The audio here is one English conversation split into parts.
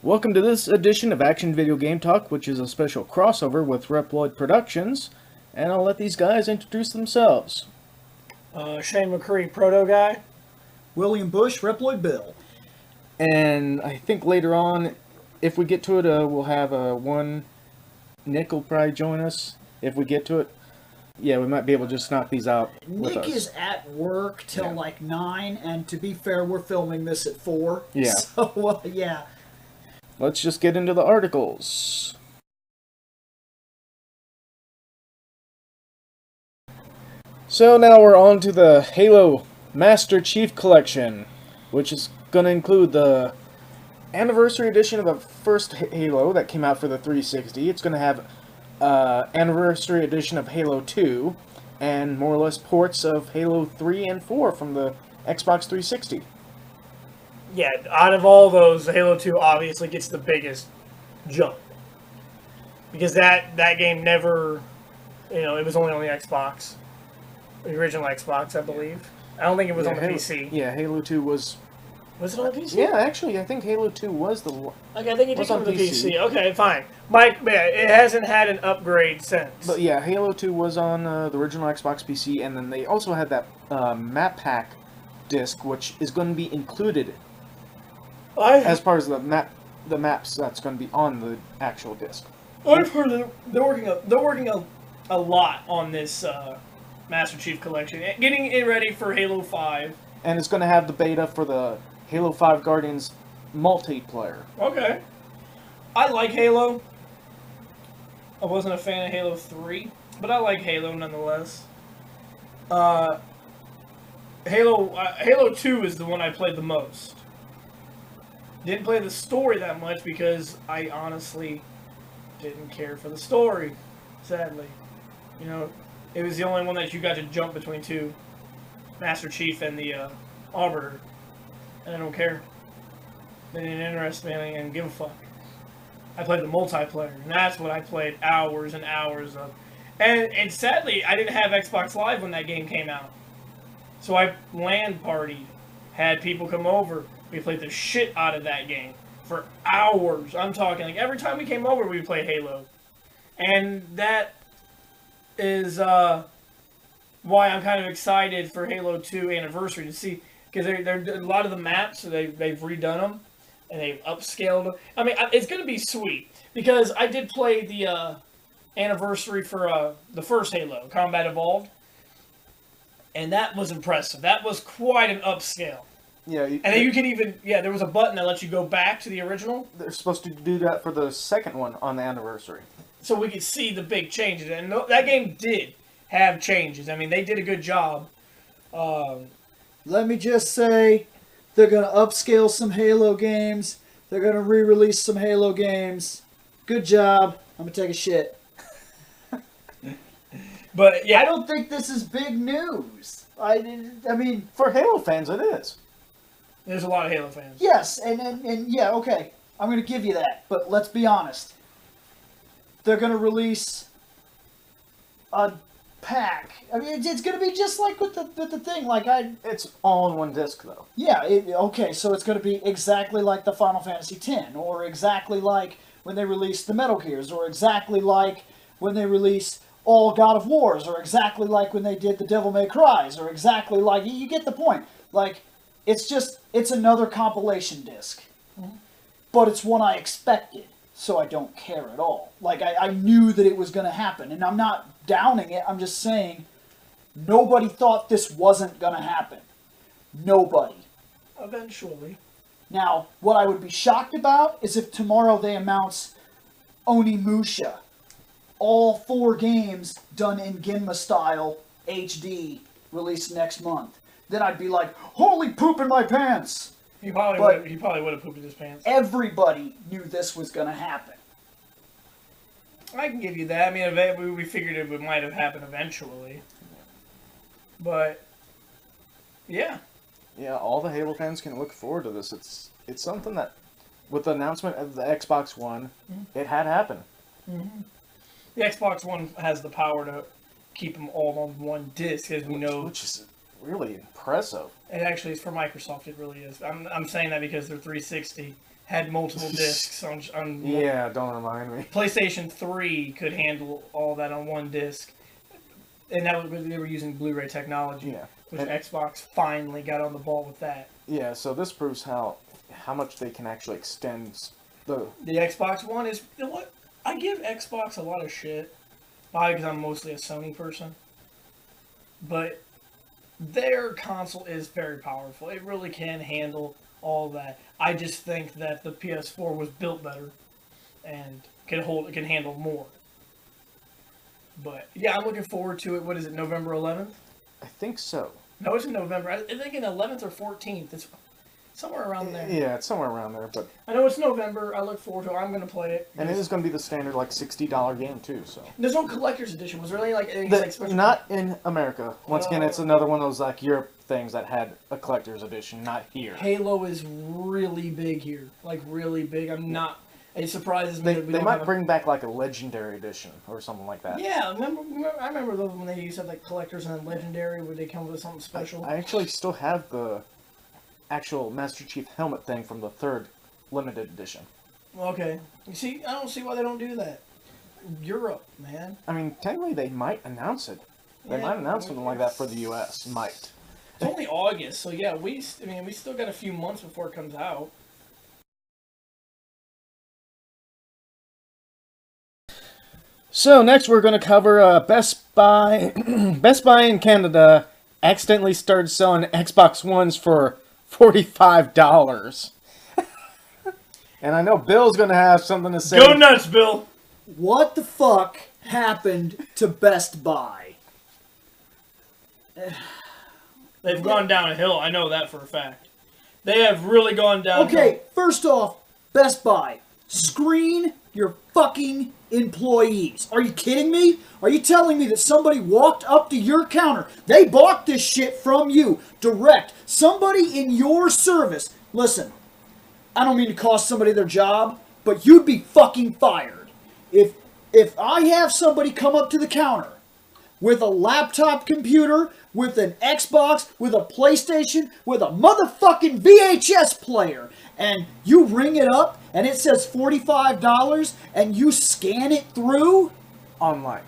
Welcome to this edition of Action Video Game Talk, which is a special crossover with Reploid Productions, and I'll let these guys introduce themselves. Shane McCree, Proto Guy. William Bush, Reploid Bill. And I think later on, if we get to it, we'll have one. Nick will probably join us if we get to it. Yeah, we might be able to just knock these out with Nick us. is at work till like 9, and to be fair, we're filming this at 4. Yeah. So, yeah. Let's just get into the articles. So now we're on to the Halo Master Chief Collection, which is going to include the anniversary edition of the first Halo that came out for the 360. It's going to have anniversary edition of Halo 2, and more or less ports of Halo 3 and 4 from the Xbox 360. Yeah, out of all those, Halo 2 obviously gets the biggest jump. Because that game never, it was only on the Xbox. The original Xbox, I believe. I don't think it was on the PC. Yeah, Halo 2 was... Was it on the PC? Yeah, actually, I think Halo 2 was the... Okay, I think it did come on to the PC. PC. Okay, fine. It hasn't had an upgrade since. But yeah, Halo 2 was on the original Xbox PC, and then they also had that map pack disc, which is going to be included as part of the maps that's going to be on the actual disc. I've heard that they're working a lot on this Master Chief Collection, getting it ready for Halo 5. And it's going to have the beta for the Halo 5 Guardians multiplayer. Okay. I like Halo. I wasn't a fan of Halo 3, but I like Halo nonetheless. Halo 2 is the one I played the most. Didn't play the story that much because I honestly didn't care for the story, sadly. It was the only one that you got to jump between two, Master Chief and the Arbiter. And I don't care. They didn't interest me and give a fuck. I played the multiplayer, and that's what I played hours and hours of. And sadly, I didn't have Xbox Live when that game came out. So I LAN partied, had people come over. We played the shit out of that game for hours. I'm talking, like, every time we came over, we played Halo. And that is why I'm kind of excited for Halo 2 Anniversary to see, because they're a lot of the maps, they've redone them, and they've upscaled them. I mean, it's going to be sweet, because I did play the Anniversary for the first Halo, Combat Evolved, and that was impressive. That was quite an upscale. Yeah, And then you can even, there was a button that lets you go back to the original. They're supposed to do that for the second one on the anniversary. So we could see the big changes. And that game did have changes. I mean, they did a good job. Let me just say, they're going to upscale some Halo games. They're going to re-release some Halo games. Good job. I'm going to take a shit. But, yeah. I don't think this is big news. I mean... For Halo fans, it is. There's a lot of Halo fans. Yes, and yeah, okay. I'm going to give you that. But let's be honest. They're going to release a pack. I mean, it's going to be just like with the thing. It's all in one disc, though. Yeah, okay, so it's going to be exactly like the Final Fantasy X, or exactly like when they released the Metal Gears, or exactly like when they released all God of Wars, or exactly like when they did the Devil May Cries, or exactly like... You get the point. Like, it's another compilation disc. Mm-hmm. But it's one I expected, so I don't care at all. Like, I knew that it was going to happen, and I'm not downing it, I'm just saying nobody thought this wasn't going to happen. Nobody. Eventually. Now, what I would be shocked about is if tomorrow they announce Onimusha. All 4 games done in Ginma style, HD, released next month. Then I'd be like, holy poop in my pants! He probably would have pooped in his pants. Everybody knew this was going to happen. I can give you that. I mean, we figured it might have happened eventually. But, yeah. Yeah, all the Halo fans can look forward to this. It's something that, with the announcement of the Xbox One, it had happened. Mm-hmm. The Xbox One has the power to keep them all on one disc, as we know. Which is really impressive. It actually is for Microsoft. It really is. I'm saying that because their 360 had multiple discs on Yeah, don't remind me. PlayStation 3 could handle all that on one disc, and that was, they were using Blu-ray technology. Yeah. Which Xbox finally got on the ball with that. Yeah, so this proves how much they can actually extend the Xbox One is, you know what? I give Xbox a lot of shit. Probably because I'm mostly a Sony person. But their console is very powerful. It really can handle all that. I just think that the PS4 was built better and can handle more. But yeah, I'm looking forward to it. What is it, November 11th? I think so. No, it's in November. I think in 11th or 14th. It's somewhere around there. Yeah, it's somewhere around there, but I know it's November. I look forward to it. I'm going to play it. and it is going to be the standard like $60 game too. So There's no collector's edition. Was there any like special? not in America. Once again, it's another one of those like Europe things that had a collector's edition, not here. Halo is really big here, like really big. I'm not. It surprises me that we They don't might have bring back like a legendary edition or something like that. Yeah, I remember those when they used to have like collectors and then legendary. Would they come with something special? I actually still have the actual Master Chief helmet thing from the 3rd limited edition. Okay. You see, I don't see why they don't do that. Europe, man. I mean, technically they might announce it. They might announce something like that for the U.S. Might. It's only August, so yeah, we still got a few months before it comes out. So next we're going to cover Best Buy. Best Buy in Canada accidentally started selling Xbox Ones for $45. And I know Bill's going to have something to say. Go nuts, Bill! What the fuck happened to Best Buy? They've gone down a hill. I know that for a fact. They have really gone down. Okay, first off, Best Buy, screen your fucking employees. Are you kidding me? Are you telling me that somebody walked up to your counter? They bought this shit from you, direct. Somebody in your service. Listen, I don't mean to cost somebody their job, but you'd be fucking fired. If I have somebody come up to the counter with a laptop computer, with an Xbox, with a PlayStation, with a motherfucking VHS player, and you ring it up and it says $45 and you scan it through Online.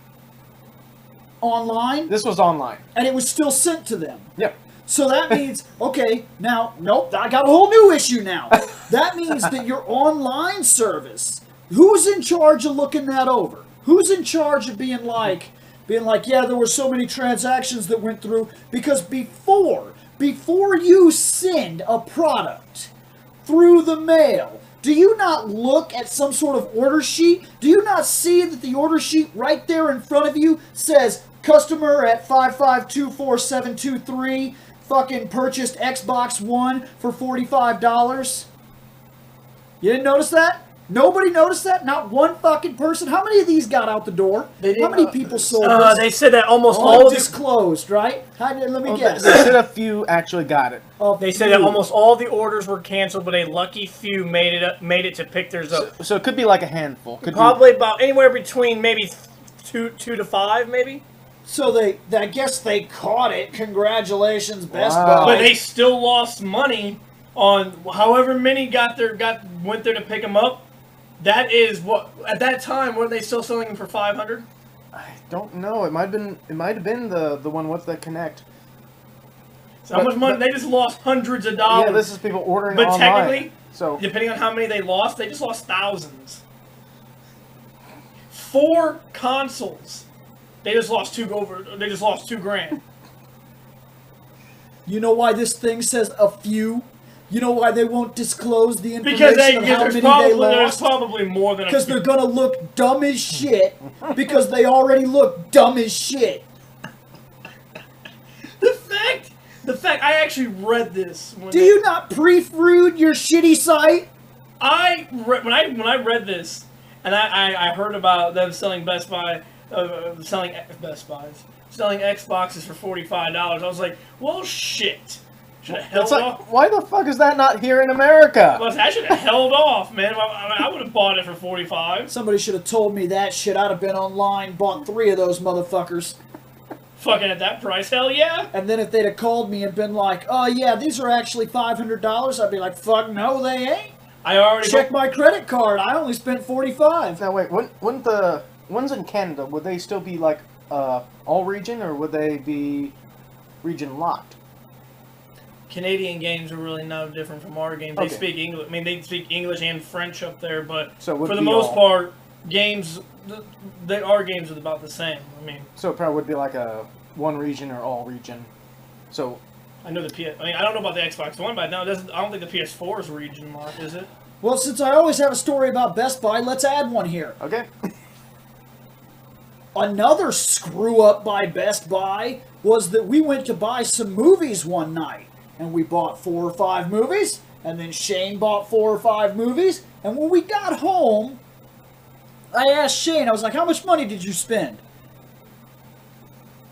online This was online. and it was still sent to them. Yep. So that means, okay, now, nope, I got a whole new issue now. That means that your online service, who's in charge of looking that over? Who's in charge of being like, yeah, there were so many transactions that went through? Because before you send a product through the mail, do you not look at some sort of order sheet? Do you not see that the order sheet right there in front of you says customer at 5524723 fucking purchased Xbox One for $45? You didn't notice that? Nobody noticed that? Not one fucking person? How many of these got out the door? How many people sold this? They said that almost all of Undisclosed, right? Let me guess. They said a few actually got it. They said that almost all the orders were canceled, but a lucky few made it to pick theirs up. So it could be like a handful. Could Probably about anywhere between maybe two to five, mayem. So I guess they caught it. Congratulations, Best Wow. Buy. But they still lost money on however many went there to pick them up. That is what at that time weren't they still selling them for $500? I don't know. It might have been the one with the Connect. So how much money? They just lost hundreds of dollars. Yeah, this is people ordering But online. technically, So depending on how many they lost, they just lost thousands. 4 consoles. They just lost $2,000. You know why this thing says a few? You know why they won't disclose the Because information of how there's many they there's lost? probably more than a Because few. they're gonna look dumb as shit. Because they already look dumb as shit. The fact I actually read this. Do you not proofread your shitty site? When I read this, and I heard about them selling selling Xboxes for $45. I was like, well, shit. Should have held it's off. like, why the fuck is that not here in America? Well, I should have held off, man. I would have bought it for $45. Somebody should have told me that shit. I'd have been online, bought 3 of those motherfuckers. Fucking at that price, hell yeah. And then if they'd have called me and been like, "Oh yeah, these are actually $500," I'd be like, "Fuck no, they ain't." I already Check my credit card. I only spent $45. Now wait, wouldn't the ones in Canada, would they still be like all region, or would they be region locked? Canadian games are really no different from our games. They Okay. speak English. I mean, they speak English and French up there, but So it would for the be most all- part, games, our games are about the same. I mean, So it probably would be like a one region or all region. So I know the PS. I mean, I don't know about the Xbox One, but no, it doesn't. I don't think the PS4 is region locked, is it? Well, since I always have a story about Best Buy, let's add one here. okay. Another screw up by Best Buy was that we went to buy some movies one night. And we bought 4 or 5 movies. And then Shane bought 4 or 5 movies. And when we got home, I asked Shane, I was like, "How much money did you spend?"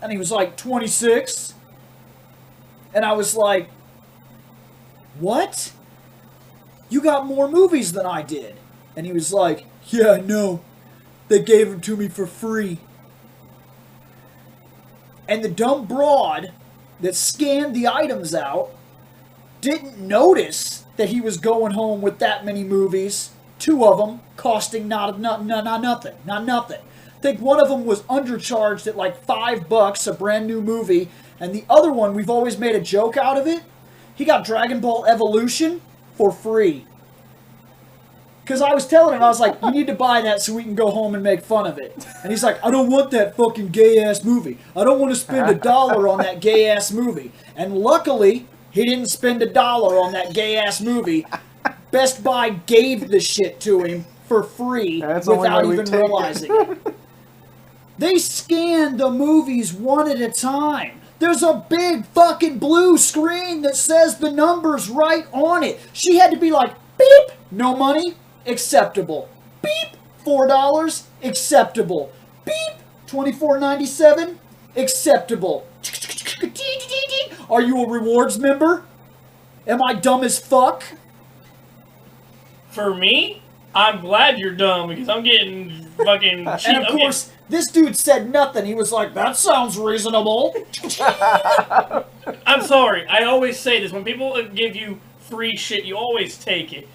And he was like, 26. And I was like, "What? You got more movies than I did." And he was like, "Yeah, I know. They gave them to me for free." And the dumb broad that scanned the items out didn't notice that he was going home with that many movies. 2 of them costing not nothing. I think one of them was undercharged at like $5, a brand new movie. And the other one, we've always made a joke out of it. He got Dragon Ball Evolution for free. Because I was telling him, I was like, "You need to buy that so we can go home and make fun of it." And he's like, "I don't want that fucking gay-ass movie. I don't want to spend $1 on that gay-ass movie." And luckily, he didn't spend $1 on that gay-ass movie. Best Buy gave the shit to him for free That's the only without way we even take it. realizing it. They scan the movies one at a time. There's a big fucking blue screen that says the numbers right on it. She had to be like, "Beep, no money, acceptable. Beep, $4, acceptable. Beep, $24.97, acceptable. Are you a rewards member? Am I dumb as fuck?" For me, I'm glad you're dumb because I'm getting fucking cheap. And of course, this dude said nothing. He was like, "That sounds reasonable." I'm sorry. I always say this. When people give you free shit, you always take it.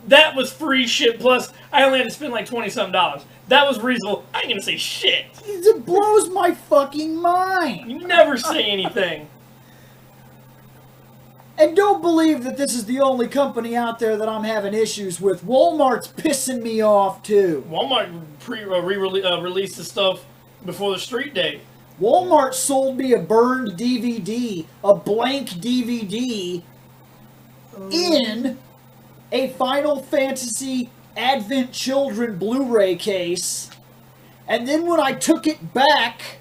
That was free shit, plus I only had to spend like $20-something. That was reasonable. I ain't gonna say shit. It blows my fucking mind. You never say anything. And don't believe that this is the only company out there that I'm having issues with. Walmart's pissing me off, too. Walmart released the stuff before the street date. Walmart sold me a burned DVD, a blank DVD, in a Final Fantasy Advent Children Blu-ray case. And then when I took it back,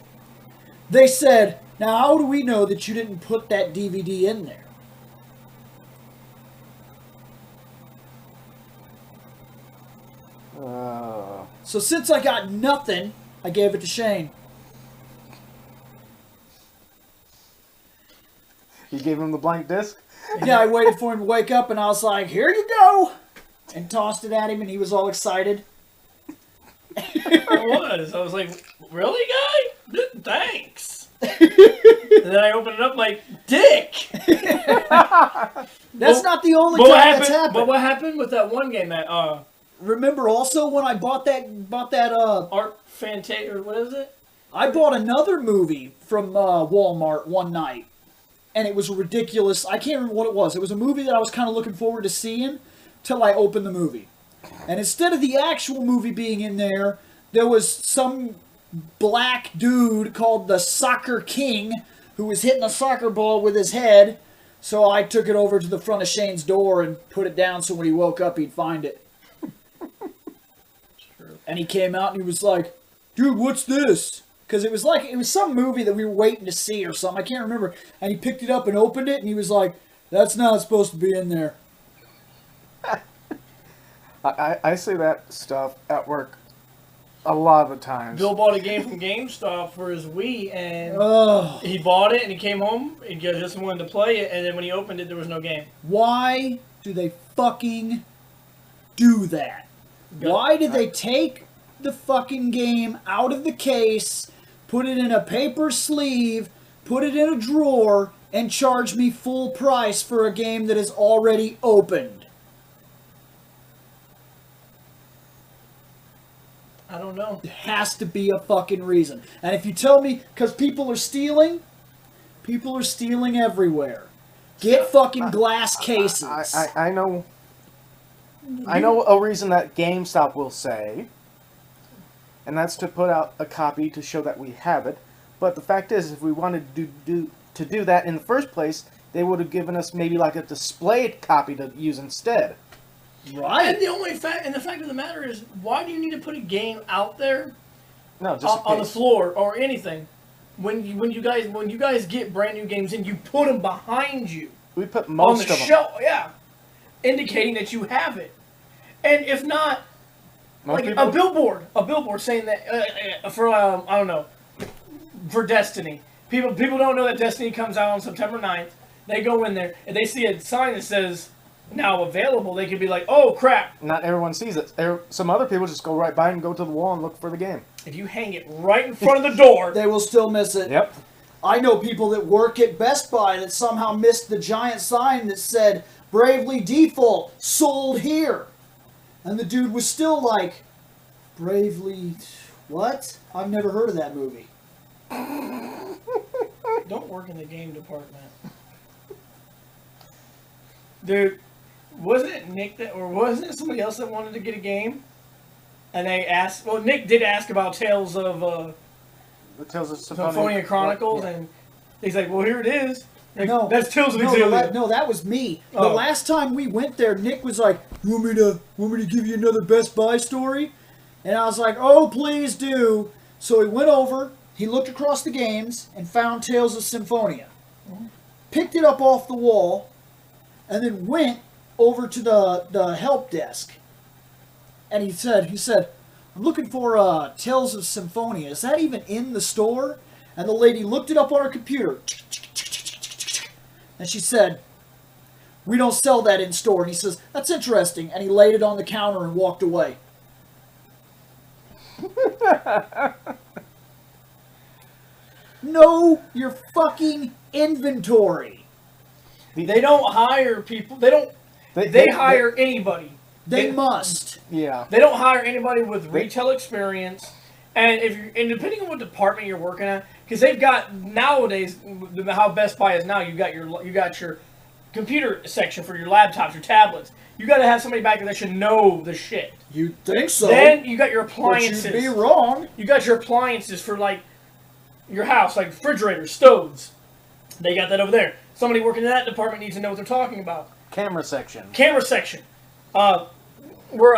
they said, "Now how do we know that you didn't put that DVD in there?" So since I got nothing, I gave it to Shane. You gave him the blank disc? Yeah, I waited for him to wake up, and I was like, "Here you go," and tossed it at him, and he was all excited. I was like, "Really, guy? Thanks." And then I opened it up like, "Dick." That's not the only But time that's happened. But what happened with that one game that Remember also when I bought that Art Fantasia, or what is it? I bought another movie from Walmart one night, and it was ridiculous. I can't remember what it was. It was a movie that I was kind of looking forward to seeing till I opened the movie. And instead of the actual movie being in there, there was some black dude called the Soccer King who was hitting a soccer ball with his head. So I took it over to the front of Shane's door and put it down so when he woke up he'd find it. And he came out and he was like, "Dude, what's this?" Because it was some movie that we were waiting to see or something. I can't remember. And he picked it up and opened it and he was like, "That's not supposed to be in there." I say that stuff at work a lot of the times. Bill bought a game from GameStop for his Wii, and Ugh. he bought it, and he came home, and just wanted to play it, and then when he opened it, there was no game. Why do they fucking do that? Why did they take the fucking game out of the case, put it in a paper sleeve, put it in a drawer, and charge me full price for a game that is already opened? I don't know. There has to be a fucking reason. And if you tell me, because people are stealing everywhere. Get fucking glass cases. I know. I know a reason that GameStop will say, and that's to put out a copy to show that we have it. But the fact is, if we wanted to do that in the first place, they would have given us maybe like a displayed copy to use instead. Right. And the fact of the matter is, why do you need to put a game out there? No, just on the floor or anything? When you guys get brand new games in, you put them behind you. We put most on the of them. shelf, yeah, indicating that you have it. And if not, Most like people- a billboard saying that for I don't know, for Destiny. People don't know that Destiny comes out on September 9th. They go in there and they see a sign that says now available. They could be like, oh crap. Not everyone sees it. Some other people just go right by and go to the wall and look for the game. If you hang it right in front of the door, They will still miss it. Yep. I know people that work at Best Buy that somehow missed the giant sign that said, Bravely Default, sold here. And the dude was still like, Bravely, what? I've never heard of that movie. don't work in the game department. Dude, wasn't it Nick or wasn't it somebody else that wanted to get a game? And they asked, well, Nick did ask about Tales of The Tales of Symphonia Chronicles, Yeah. and he's like, well, here it is. Like, No, that's Tales of no, Exilio. no, that was me. The Oh. last time we went there, Nick was like, "You want me to give you another Best Buy story?" And I was like, "Oh, please do." So he went over, he looked across the games, and found Tales of Symphonia. Picked it up off the wall, and then went over to the help desk. And he said, "I'm looking for Tales of Symphonia. Is that even in the store?" And the lady looked it up on her computer. And she said, "We don't sell that in store." And he says, "That's interesting." And he laid it on the counter and walked away. Know your fucking inventory. They don't hire people. They hire anybody. They must. Yeah. They don't hire anybody with retail experience. And depending on what department you're working at, because they've got nowadays how Best Buy is now, you got your computer section for your laptops, your tablets. You got to have somebody back there that should know the shit. You think so? Then you got your but appliances. you'd be wrong. You got your appliances for like your house, like refrigerators, stoves. They got that over there. Somebody working in that department needs to know what they're talking about. Camera section. Camera section. We're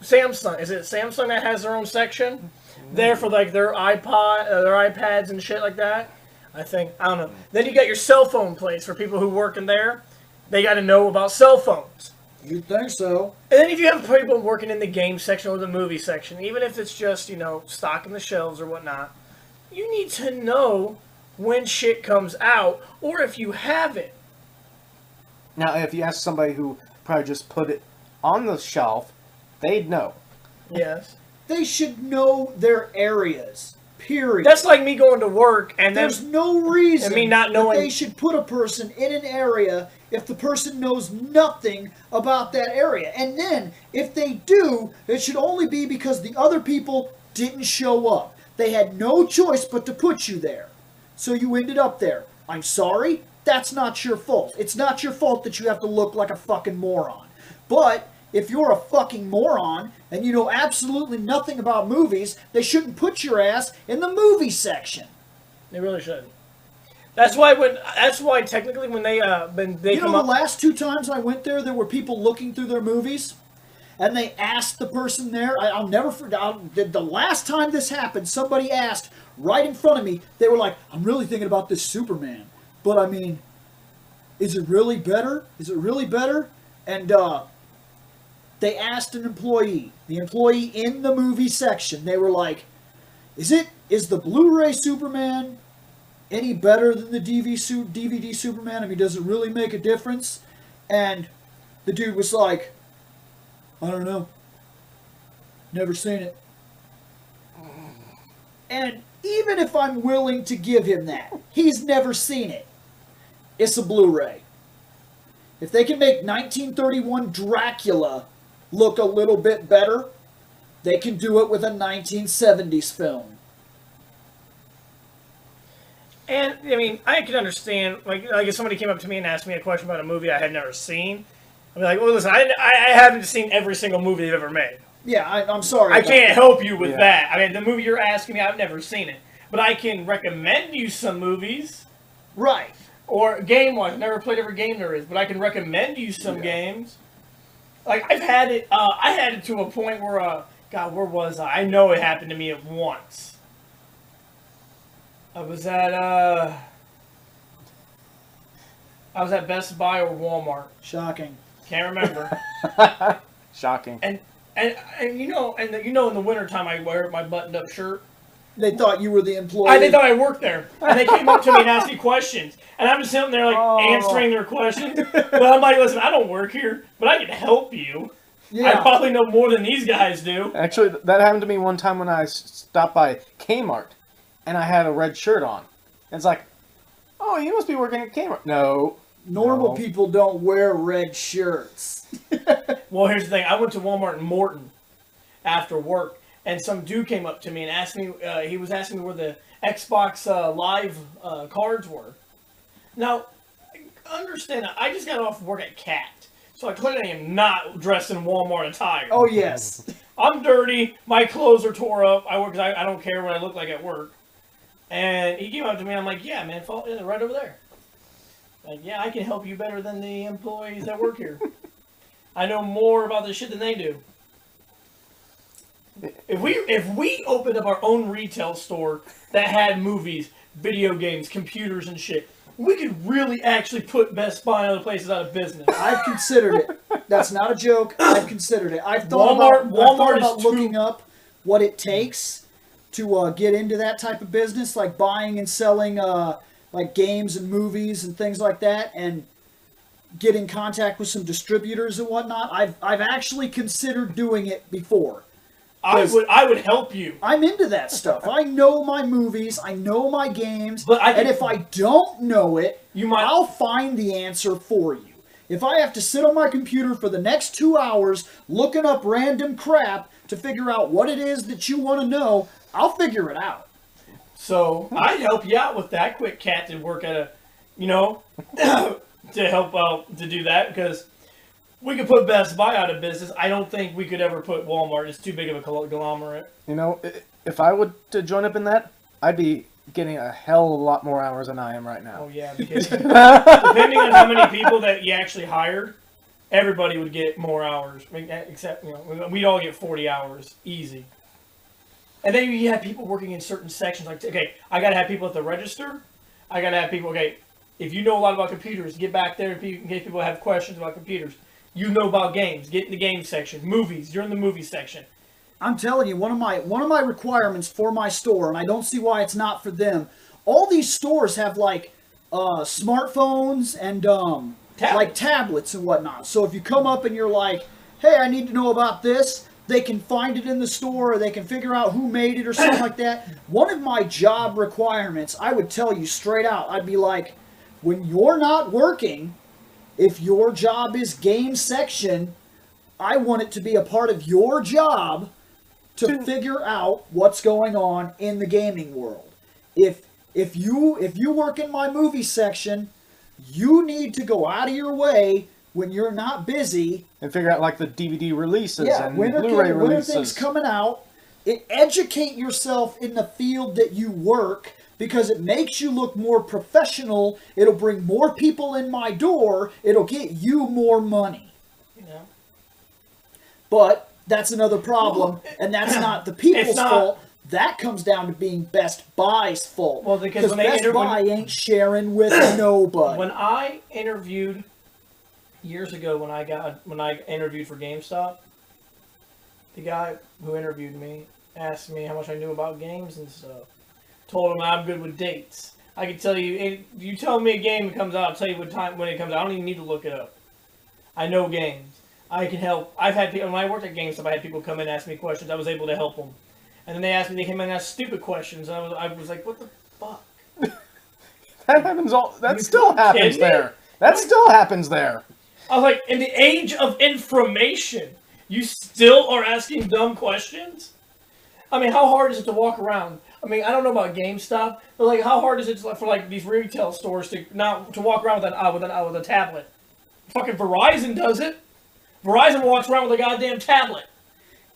Samsung. Is it Samsung that has their own section there for like their iPads and shit like that? I don't know. Then you got your cell phone place for people who work in there. They got to know about cell phones. You think so? And then if you have people working in the game section or the movie section, even if it's just, stocking the shelves or whatnot, you need to know when shit comes out or if you have it. Now, if you ask somebody who probably just put it on the shelf, they'd know. Yes. They should know their areas. Period. That's like me going to work and There's no reason and me not that knowing- they should put a person in an area if the person knows nothing about that area. And then, if they do, it should only be because the other people didn't show up. They had no choice but to put you there. So you ended up there. I'm sorry, that's not your fault. It's not your fault that you have to look like a fucking moron. But if you're a fucking moron and you know absolutely nothing about movies, they shouldn't put your ass in the movie section. They really shouldn't. That's why technically when they You come know, up, the last 2 times I went there were people looking through their movies, and they asked the person there. I'll never forget. The last time this happened, somebody asked right in front of me. They were like, "I'm really thinking about this Superman, but I mean, is it really better? Is it really better?" And they asked an employee, the employee in the movie section. They were like, "Is the Blu-ray Superman any better than the DVD Superman? I mean, does it really make a difference?" And the dude was like, "I don't know. Never seen it." And even if I'm willing to give him that, he's never seen it. It's a Blu-ray. If they can make 1931 Dracula look a little bit better, they can do it with a 1970s film. And I mean, I can understand. Like if somebody came up to me and asked me a question about a movie I had never seen, I'd be like, "Well, listen, I haven't seen every single movie they've ever made. Yeah, I'm sorry. I can't that. help you with that. I mean, the movie you're asking me, I've never seen it, but I can recommend you some movies, Right. or game-wise. Never played every game there is, but I can recommend you some games. Like I've had it. I had it to a point where, God, where was I? I know it happened to me at once. I was at Best Buy or Walmart. Shocking. Can't remember. Shocking. And you know in the wintertime I wear my buttoned-up shirt. They thought you were the employee. They thought I worked there. And they came up to me and asked me questions. And I'm just sitting there answering their questions. But I'm like, listen, I don't work here, but I can help you. Yeah. I probably know more than these guys do. Actually, that happened to me one time when I stopped by Kmart, and I had a red shirt on. And it's like, oh, you must be working at Kmart. No. Normal people don't wear red shirts. Well, here's the thing. I went to Walmart in Morton after work, and some dude came up to me and asked me, he was asking me where the Xbox Live cards were. Now, understand, I just got off work at CAT, so I clearly am not dressed in Walmart attire. Oh, yes. I'm dirty, my clothes are tore up, I don't care what I look like at work. And he came up to me, and I'm like, yeah, man, right over there. Like, yeah, I can help you better than the employees that work here. I know more about this shit than they do. If we opened up our own retail store that had movies, video games, computers, and shit, we could really actually put Best Buy and other places out of business. I've considered it. That's not a joke. I've considered it. I've thought about looking up what it takes to get into that type of business, like buying and selling like games and movies and things like that, and get in contact with some distributors and whatnot. I've actually considered doing it before. I would help you. I'm into that stuff. I know my movies. I know my games. And if I don't know it, I'll find the answer for you. If I have to sit on my computer for the next 2 hours looking up random crap to figure out what it is that you want to know, I'll figure it out. So I'd help you out with that. Quick cat to work at to help out to do that, because we could put Best Buy out of business. I don't think we could ever put Walmart. It's too big of a conglomerate. You know, if I would to join up in that, I'd be getting a hell of a lot more hours than I am right now. Oh yeah, because depending on how many people that you actually hired, everybody would get more hours. Except we'd all get 40 hours easy. And then you have people working in certain sections. Like, okay, I got to have people at the register. I got to have people, okay, if you know a lot about computers, get back there in case people have questions about computers. You know about games, get in the game section. Movies, you're in the movie section. I'm telling you, one of my requirements for my store, and I don't see why it's not for them, all these stores have like smartphones and like tablets and whatnot. So if you come up and you're like, hey, I need to know about this, they can find it in the store, or they can figure out who made it or something like that. One of my job requirements, I would tell you straight out, I'd be like, when you're not working, if your job is game section, I want it to be a part of your job to figure out what's going on in the gaming world. If you work in my movie section, you need to go out of your way when you're not busy and figure out like the DVD releases and Blu-ray releases. When are things coming out? Educate yourself in the field that you work, because it makes you look more professional. It'll bring more people in my door. It'll get you more money. Yeah. But that's another problem, and that's not the people's fault. That comes down to being Best Buy's fault. Well, because Best Buy ain't sharing with nobody. When I interviewed years ago, when I interviewed for GameStop, the guy who interviewed me asked me how much I knew about games and stuff. Told him I'm good with dates. I can tell you, if you tell me a game comes out, I'll tell you what time when it comes out. I don't even need to look it up. I know games. I can help. I've had people, when I worked at GameStop, I had people come in and ask me questions. I was able to help them. And then they came in and asked stupid questions. And I was like, what the fuck? That happens that still happens there. That still happens there. I was like, in the age of information, you still are asking dumb questions? I mean, how hard is it to walk around? I mean, I don't know about GameStop, but like, how hard is it for like these retail stores to walk around with a tablet? Fucking Verizon does it. Verizon walks around with a goddamn tablet.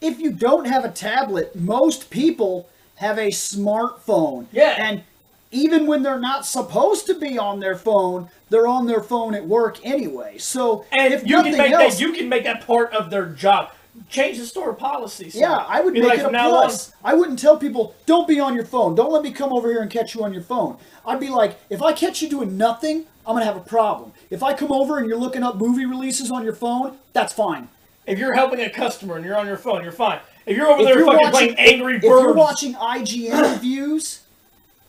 If you don't have a tablet, most people have a smartphone. Yeah. And even when they're not supposed to be on their phone, they're on their phone at work anyway. So, and if you nothing can make else, that, you can make that part of their job. Change the store policy. Yeah, I would make like, it a plus. I wouldn't tell people, don't be on your phone. Don't let me come over here and catch you on your phone. I'd be like, if I catch you doing nothing, I'm going to have a problem. If I come over and you're looking up movie releases on your phone, that's fine. If you're helping a customer and you're on your phone, you're fine. If you're over there fucking playing Angry Birds. If you're watching IGN reviews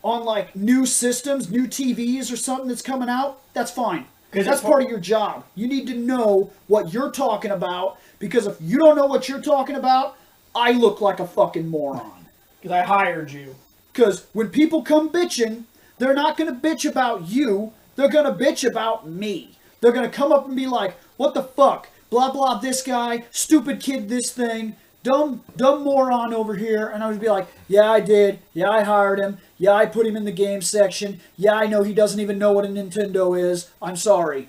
on like new systems, new TVs or something that's coming out, that's fine. Because that's part of your job. You need to know what you're talking about, because if you don't know what you're talking about, I look like a fucking moron. Because I hired you. Because when people come bitching, they're not going to bitch about you. They're going to bitch about me. They're going to come up and be like, what the fuck? Blah, blah, this guy. Stupid kid, this thing. Dumb moron over here. And I would be like, yeah, I did. Yeah, I hired him. Yeah, I put him in the game section. Yeah, I know he doesn't even know what a Nintendo is. I'm sorry.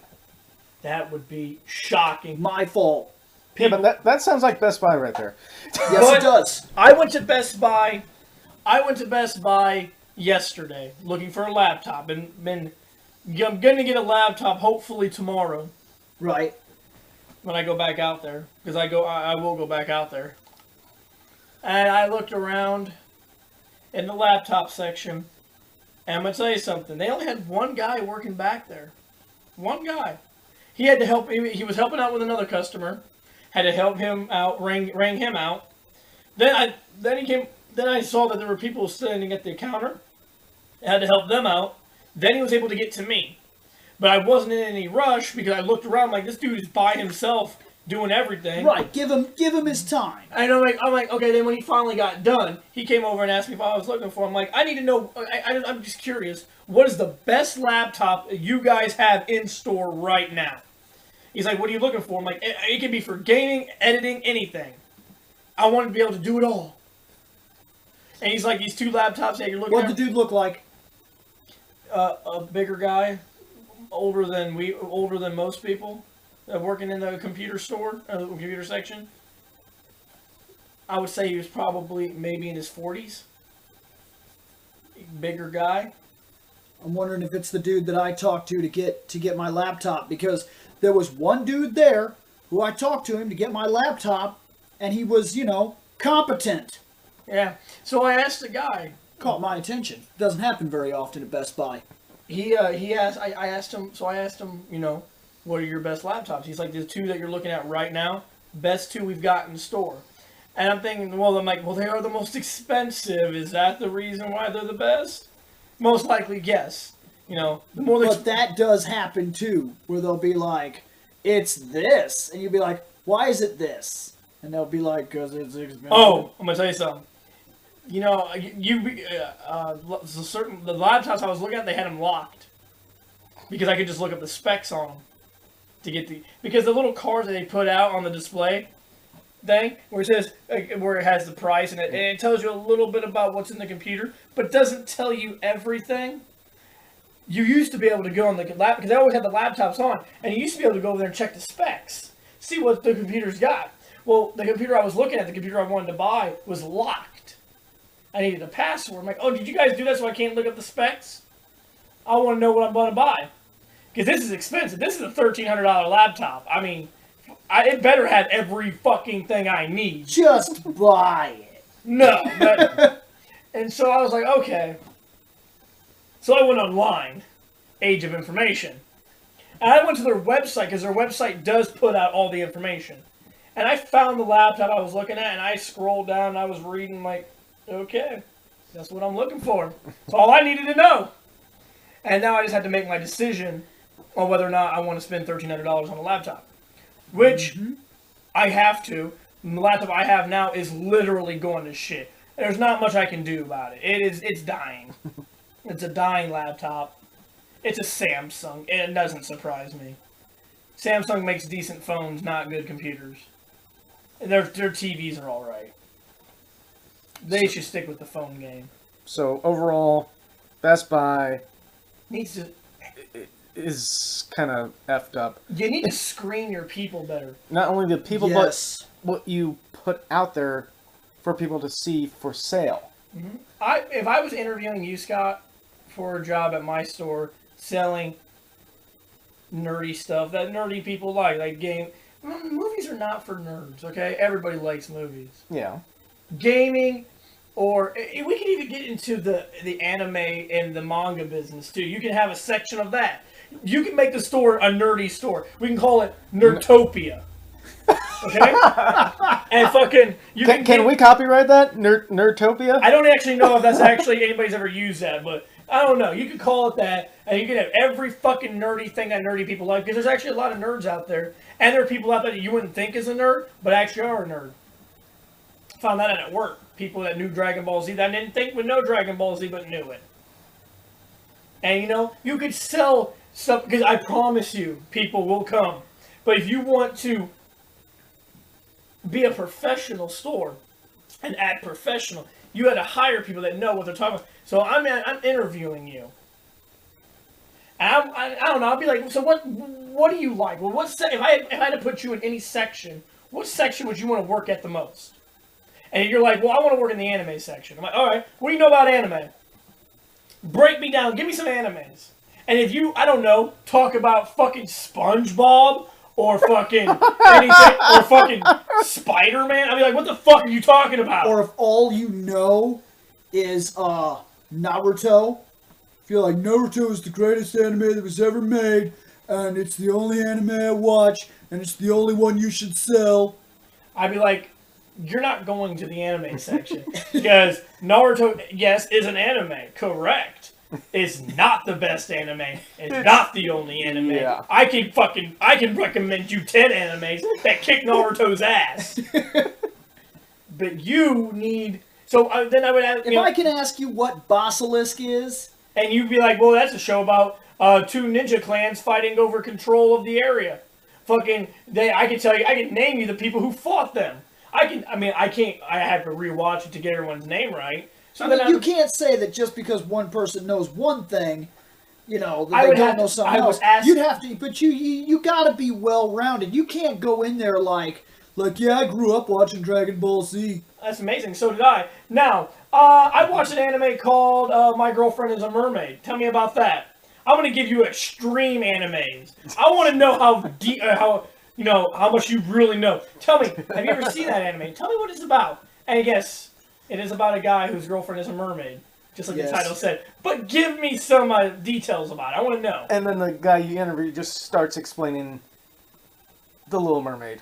That would be shocking. My fault. Yeah, but that sounds like Best Buy right there. Yes, it does. I went to Best Buy. Yesterday looking for a laptop, and I'm going to get a laptop hopefully tomorrow. Right. When I go back out there, because I will go back out there. And I looked around in the laptop section, and I'm going to tell you something. They only had one guy working back there. One guy. He had to help. He was helping out with another customer. Had to help him out, ring him out. Then I saw that there were people standing at the counter. I had to help them out. Then he was able to get to me. But I wasn't in any rush because I looked around like, this dude is by himself doing everything. Right, give him his time. And I'm like, okay. Then when he finally got done, he came over and asked me if I was looking for him. I'm like, I need to know. I'm just curious. What is the best laptop you guys have in store right now? He's like, what are you looking for? I'm like, it can be for gaming, editing, anything. I want to be able to do it all. And he's like, these two laptops that you're looking at. What'd the dude look like? A bigger guy, older than most people, working in the computer store, the computer section. I would say he was probably maybe in his 40s. Bigger guy. I'm wondering if it's the dude that I talked to get my laptop, because there was one dude there who I talked to him to get my laptop, and he was, competent. Yeah. So I asked the guy. Caught my attention. Doesn't happen very often at Best Buy. He asked. I asked him. So I asked him. What are your best laptops? He's like, the two that you're looking at right now, best two we've got in the store. And I'm thinking, well, they are the most expensive. Is that the reason why they're the best? Most likely, yes. The more. But that does happen too, where they'll be like, "It's this," and you'll be like, "Why is it this?" And they'll be like, "Because it's expensive." Oh, I'm gonna tell you something. The laptops I was looking at, they had them locked because I could just look up the specs on them to get because the little cards that they put out on the display thing where it says where it has the price and it tells you a little bit about what's in the computer, but doesn't tell you everything. You used to be able to go on the lap because I always had the laptops on, and you used to be able to go over there and check the specs, see what the computer's got. Well, the computer I was looking at, the computer I wanted to buy, was locked. I needed a password. I'm like, oh, did you guys do that so I can't look up the specs? I want to know what I'm going to buy. Because this is expensive. This is a $1,300 laptop. I mean, it better have every fucking thing I need. Just buy it. No. But, and so I was like, okay. So I went online. Age of Information. And I went to their website because their website does put out all the information. And I found the laptop I was looking at, and I scrolled down and I was reading like, okay, that's what I'm looking for. That's all I needed to know. And now I just had to make my decision on whether or not I want to spend $1,300 on a laptop. Which I have to. The laptop I have now is literally going to shit. There's not much I can do about it. It's dying. It's a dying laptop. It's a Samsung. It doesn't surprise me. Samsung makes decent phones, not good computers. And their TVs are all right. They should stick with the phone game. So overall, Best Buy Needs to. is kind of effed up. You need to screen your people better. Not only the people, Yes. but what you put out there for people to see for sale. If I was interviewing you, Scott, for a job at my store selling nerdy stuff that nerdy people like game. Movies are not for nerds, okay? Everybody likes movies. Yeah. Gaming, or we can even get into the anime and the manga business too. You can have a section of that. You can make the store a nerdy store. We can call it Nerdtopia. Okay? And fucking Can we copyright that? Nerdtopia? I don't actually know if that's actually anybody's ever used that, but I don't know. You could call it that, and you can have every fucking nerdy thing that nerdy people like, because there's actually a lot of nerds out there, and there are people out there that you wouldn't think is a nerd, but actually are a nerd. Found that out at work. People that knew Dragon Ball Z that I didn't think would know Dragon Ball Z, but knew it. And you know, you could sell stuff, because I promise you, people will come. But if you want to be a professional store and act professional, you had to hire people that know what they're talking about. So I'm interviewing you. And I don't know. I'll be like, so what do you like? Well, if I had to put you in any section, what section would you want to work at the most? And you're like, well, I want to work in the anime section. I'm like, all right, what do you know about anime? Break me down. Give me some animes. And if you, I don't know, talk about fucking SpongeBob or fucking anything, or fucking Spider-Man, I'd be like, what the fuck are you talking about? Or if all you know is Naruto, if you're like, Naruto is the greatest anime that was ever made, and it's the only anime I watch, and it's the only one you should sell. I'd be like, you're not going to the anime section. Because Naruto, yes, is an anime, correct. It's not the best anime. It's not the only anime. Yeah. I can recommend you 10 animes that kick Naruto's ass. But you need... So then I would ask... If I can ask you what Basilisk is... And you'd be like, well, that's a show about two ninja clans fighting over control of the area. Fucking... I can tell you... I can name you the people who fought them. I can't... I have to rewatch it to get everyone's name right. So you can't say that just because one person knows one thing, you know, that they don't know something else. You'd have to, but you gotta be well-rounded. You can't go in there like, yeah, I grew up watching Dragon Ball Z. That's amazing. So did I. Now, I watched an anime called My Girlfriend is a Mermaid. Tell me about that. I'm gonna give you extreme animes. I want to know how much you really know. Tell me, have you ever seen that anime? Tell me what it's about. And I guess it is about a guy whose girlfriend is a mermaid, just like the title said. But give me some details about it. I want to know. And then the guy you interview just starts explaining The Little Mermaid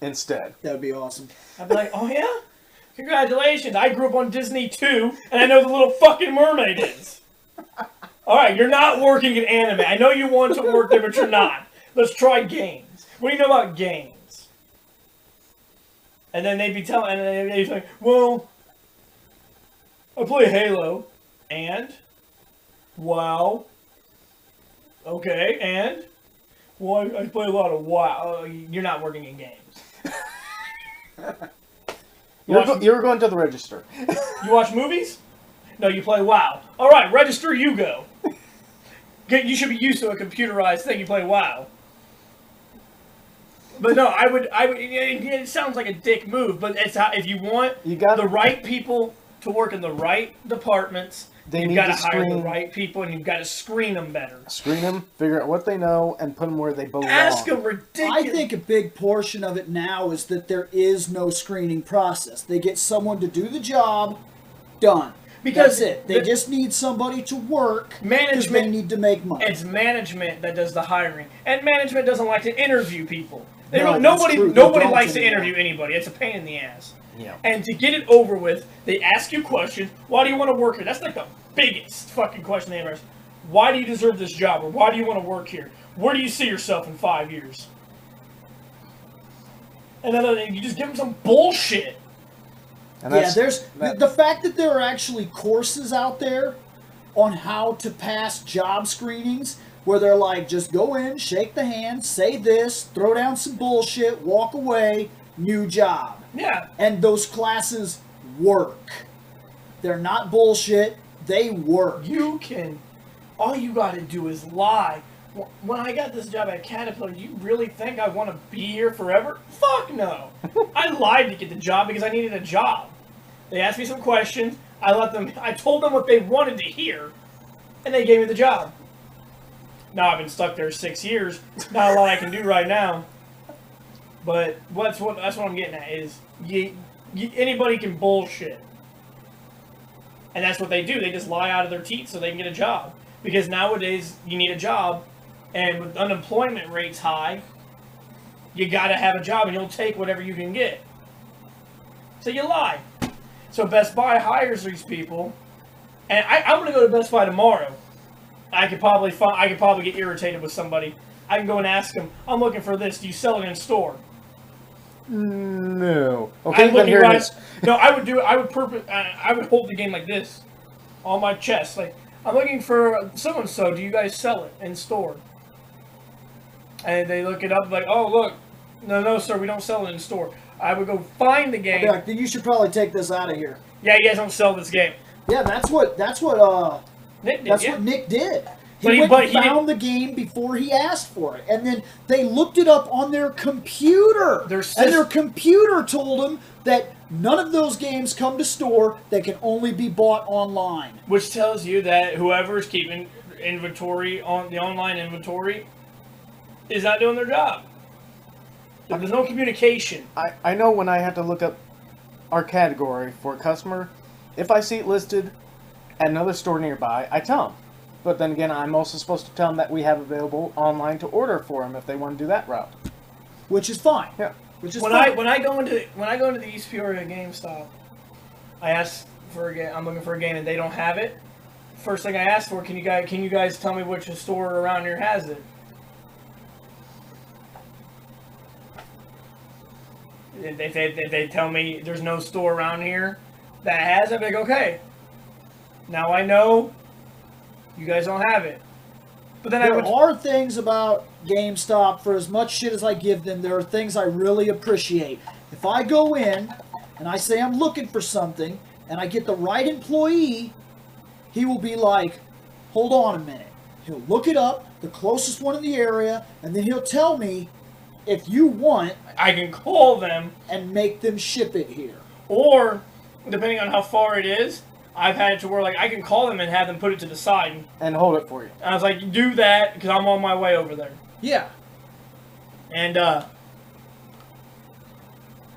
instead. That'd be awesome. I'd be like, oh yeah? Congratulations. I grew up on Disney too, and I know the little fucking mermaid is. Alright, you're not working in anime. I know you want to work there, but you're not. Let's try games. What do you know about games? And then they'd be telling, and then they'd be like, well, I play Halo, and? Wow. Okay, and? Well, I play a lot of WoW. You're not working in games. You were going to the register. You watch movies? No, you play WoW. Alright, register, you go. You should be used to a computerized thing. You play WoW. But no, I would. It sounds like a dick move, but it's how, if you want the right people to work in the right departments, you've got to hire the right people, and you've got to screen them better. Screen them, figure out what they know, and put them where they belong. Ask them ridiculous. I think a big portion of it now is that there is no screening process. They get someone to do the job, done. Because that's it. They just need somebody to work because they need to make money. It's management that does the hiring, and management doesn't like to interview people. Nobody likes to interview anybody. It's a pain in the ass. Yeah. And to get it over with, they ask you questions. Why do you want to work here? That's like the biggest fucking question they ever ask. Why do you deserve this job? Or why do you want to work here? Where do you see yourself in 5 years? And then you just give them some bullshit. And Yeah, there's the fact that there are actually courses out there on how to pass job screenings where they're like, just go in, shake the hand, say this, throw down some bullshit, walk away, new job. Yeah. And those classes work. They're not bullshit, they work. All you gotta do is lie. When I got this job at Caterpillar, do you really think I want to be here forever? Fuck no. I lied to get the job because I needed a job. They asked me some questions. I told them what they wanted to hear, and they gave me the job. Now I've been stuck there 6 years. Not a lot I can do right now. But that's what I'm getting at is anybody can bullshit. And that's what they do. They just lie out of their teeth so they can get a job. Because nowadays, you need a job, and with unemployment rates high, you gotta have a job, and you'll take whatever you can get. So you lie. So Best Buy hires these people, and I'm gonna go to Best Buy tomorrow. I could probably get irritated with somebody. I can go and ask them, I'm looking for this. Do you sell it in store? No. Okay, then here it is. No, I would hold the game like this, on my chest, like, I'm looking for so-and-so. Do you guys sell it in store? And they look it up like, oh, look. No, sir, we don't sell it in store. I would go find the game. Like, then you should probably take this out of here. Yeah, you guys don't sell this game. Yeah, that's what Nick did. what Nick did. He found the game before he asked for it. And then they looked it up on their computer. And their computer told him that none of those games come to store. They can only be bought online. Which tells you that whoever's keeping inventory on the online inventory is not doing their job. There's no communication. I know when I have to look up our category for a customer, if I see it listed at another store nearby, I tell them. But then again, I'm also supposed to tell them that we have available online to order for them if they want to do that route. Which is fine. Yeah. Which is when fine. I go into the East Peoria GameStop, I ask for a game. I'm looking for a game and they don't have it. First thing I ask for, can you guys tell me which store around here has it? If they tell me there's no store around here that has it, I'm like, okay. Now I know you guys don't have it. But then there are things about GameStop, for as much shit as I give them, there are things I really appreciate. If I go in and I say I'm looking for something and I get the right employee, he will be like, hold on a minute. He'll look it up, the closest one in the area, and then he'll tell me, if you want, I can call them and make them ship it here. Or, depending on how far it is, I've had it to where, like, I can call them and have them put it to the side. And hold it for you. And I was like, do that, because I'm on my way over there. Yeah. And,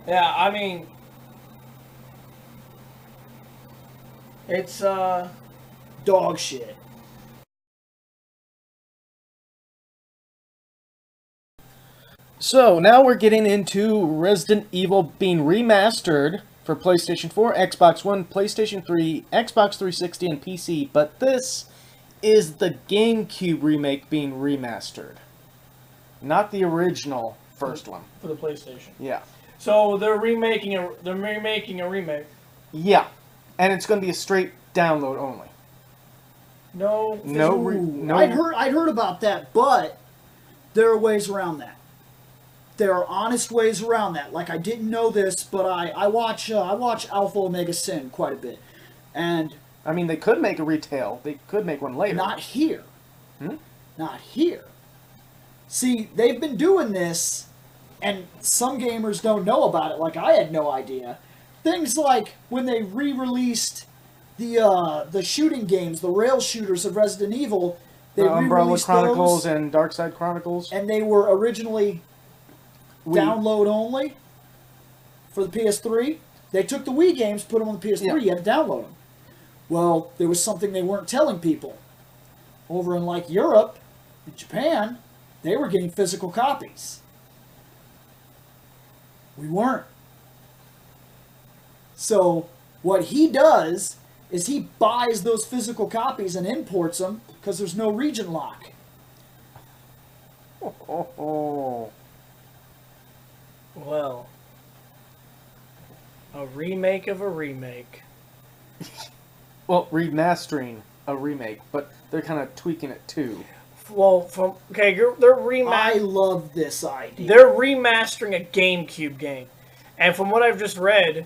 yeah, I mean, it's, dog shit. So, now we're getting into Resident Evil being remastered for PlayStation 4, Xbox One, PlayStation 3, Xbox 360, and PC. But this is the GameCube remake being remastered. Not the original first one. For the PlayStation. Yeah. So, they're remaking a remake. Yeah. And it's going to be a straight download only. No. I'd heard about that, but there are ways around that. There are honest ways around that. Like, I didn't know this, but I watch Alpha Omega Sin quite a bit, and I mean, they could make a retail. They could make one later. Not here. Not here. See, they've been doing this, and some gamers don't know about it. Like, I had no idea. Things like when they re-released the shooting games, the rail shooters of Resident Evil. They Umbrella Chronicles and Darkside Chronicles, and they were originally download only for the PS3. They took the Wii games, put them on the PS3, you had to download them. Well, there was something they weren't telling people. Over in, like, Europe and Japan, they were getting physical copies. We weren't. So, what he does is he buys those physical copies and imports them because there's no region lock. Well, A remake of a remake. Well, remastering a remake, but they're kind of tweaking it too. Well, they're I love this idea. They're remastering a GameCube game, and from what I've just read,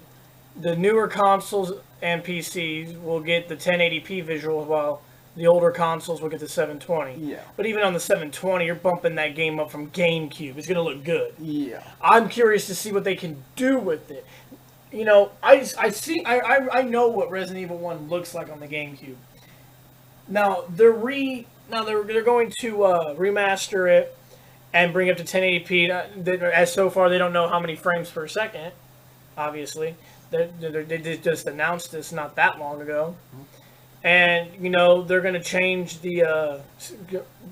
the newer consoles and PCs will get the 1080p visual, while the older consoles will get the 720. Yeah. But even on the 720, you're bumping that game up from GameCube. It's gonna look good. Yeah. I'm curious to see what they can do with it. You know, I know what Resident Evil 1 looks like on the GameCube. Now they're going to remaster it and bring it up to 1080p. As so far, they don't know how many frames per second. Obviously, they just announced this not that long ago, and you know they're going to change the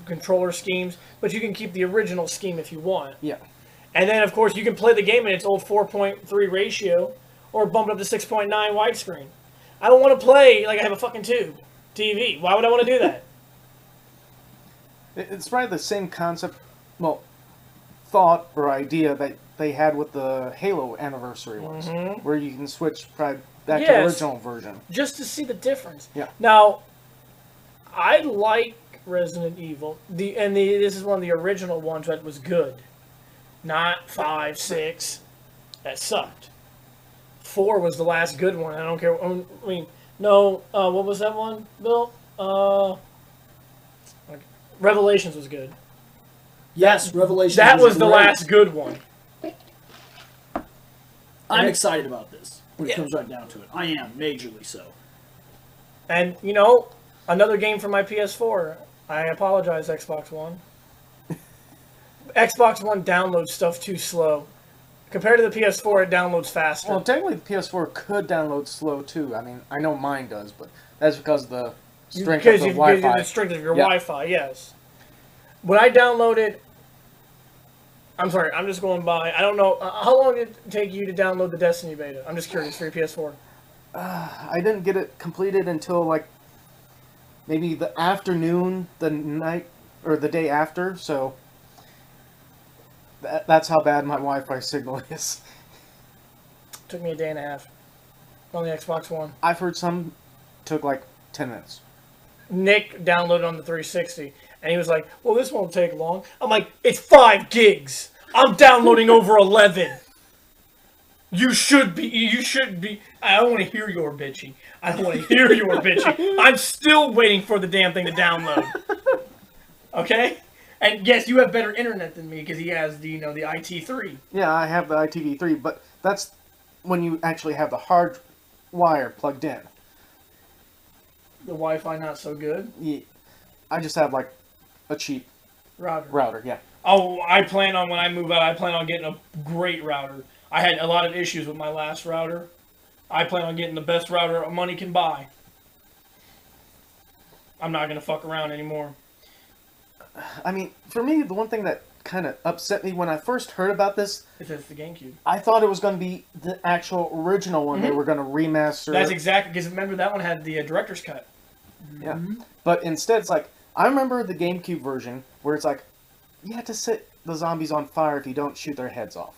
controller schemes, but you can keep the original scheme if you want. Yeah. And then of course you can play the game in its old 4.3 ratio, or bump it up to 6.9 widescreen. I don't want to play like I have a fucking tube TV. Why would I want to do that? It's probably the same concept, well, thought or idea that they had with the Halo anniversary ones, where you can switch probably back to the original version. Just to see the difference. Yeah. Now, I like Resident Evil. This is one of the original ones that was good. Not 5, 6. That sucked. 4 was the last good one. I don't care. I mean, no. What was that one, Bill? Revelations was good. Yes, Revelations. That was the great. last good one. I'm excited about this when it comes right down to it. I am, majorly so. And, you know, another game for my PS4. I apologize, Xbox One. Xbox One downloads stuff too slow. Compared to the PS4, it downloads faster. Well, technically the PS4 could download slow too. I mean, I know mine does, but that's because of the strength of the Wi-Fi. The strength of your Wi-Fi, yes. When I downloaded... I'm sorry, I'm just going by... I don't know... how long did it take you to download the Destiny beta? I'm just curious for your PS4. I didn't get it completed until, like, maybe the afternoon, the night, or the day after, so... That's how bad my Wi-Fi signal is. Took me a day and a half on the Xbox One. I've heard some took like 10 minutes. Nick downloaded on the 360, and he was like, well, this won't take long. I'm like, it's 5 gigs. I'm downloading over 11. You should be. I don't want to hear your bitching. I don't want to hear your bitching. I'm still waiting for the damn thing to download. Okay? And yes, you have better internet than me because he has the, the IT3. Yeah, I have the ITV3, but that's when you actually have the hard wire plugged in. The Wi-Fi not so good. Yeah, I just have like a cheap Router. Yeah. Oh, when I move out, I plan on getting a great router. I had a lot of issues with my last router. I plan on getting the best router money can buy. I'm not going to fuck around anymore. I mean, for me, the one thing that kind of upset me when I first heard about this... It's the GameCube. I thought it was going to be the actual original one. They were going to remaster. That's exactly... Because remember, that one had the director's cut. Yeah. But instead, it's like... I remember the GameCube version where it's like... You have to set the zombies on fire if you don't shoot their heads off.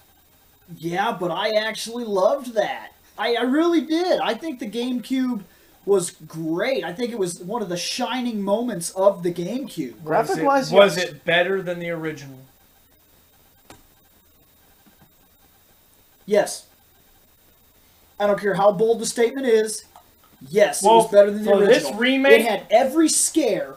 Yeah, but I actually loved that. I really did. I think the GameCube was great. I think it was one of the shining moments of the GameCube. Graphic-wise, was it better than the original? Yes. I don't care how bold the statement is. Yes, it was better than the original. This remake... It had every scare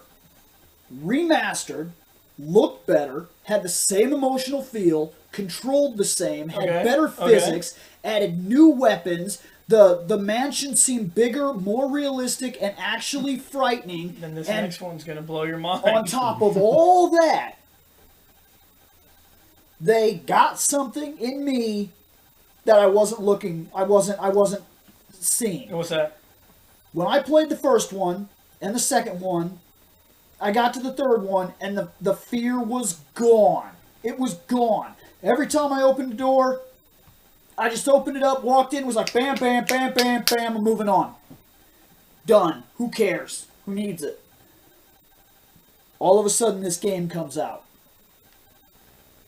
remastered, looked better, had the same emotional feel, controlled the same, had better physics, added new weapons. The mansion seemed bigger, more realistic, and actually frightening. Then this next one's going to blow your mind. On top of all that, they got something in me that I wasn't seeing. And what's that? When I played the first one and the second one, I got to the third one, and the fear was gone. It was gone. Every time I opened the door, I just opened it up, walked in, was like, bam, bam, bam, bam, bam, I'm moving on. Done. Who cares? Who needs it? All of a sudden, this game comes out.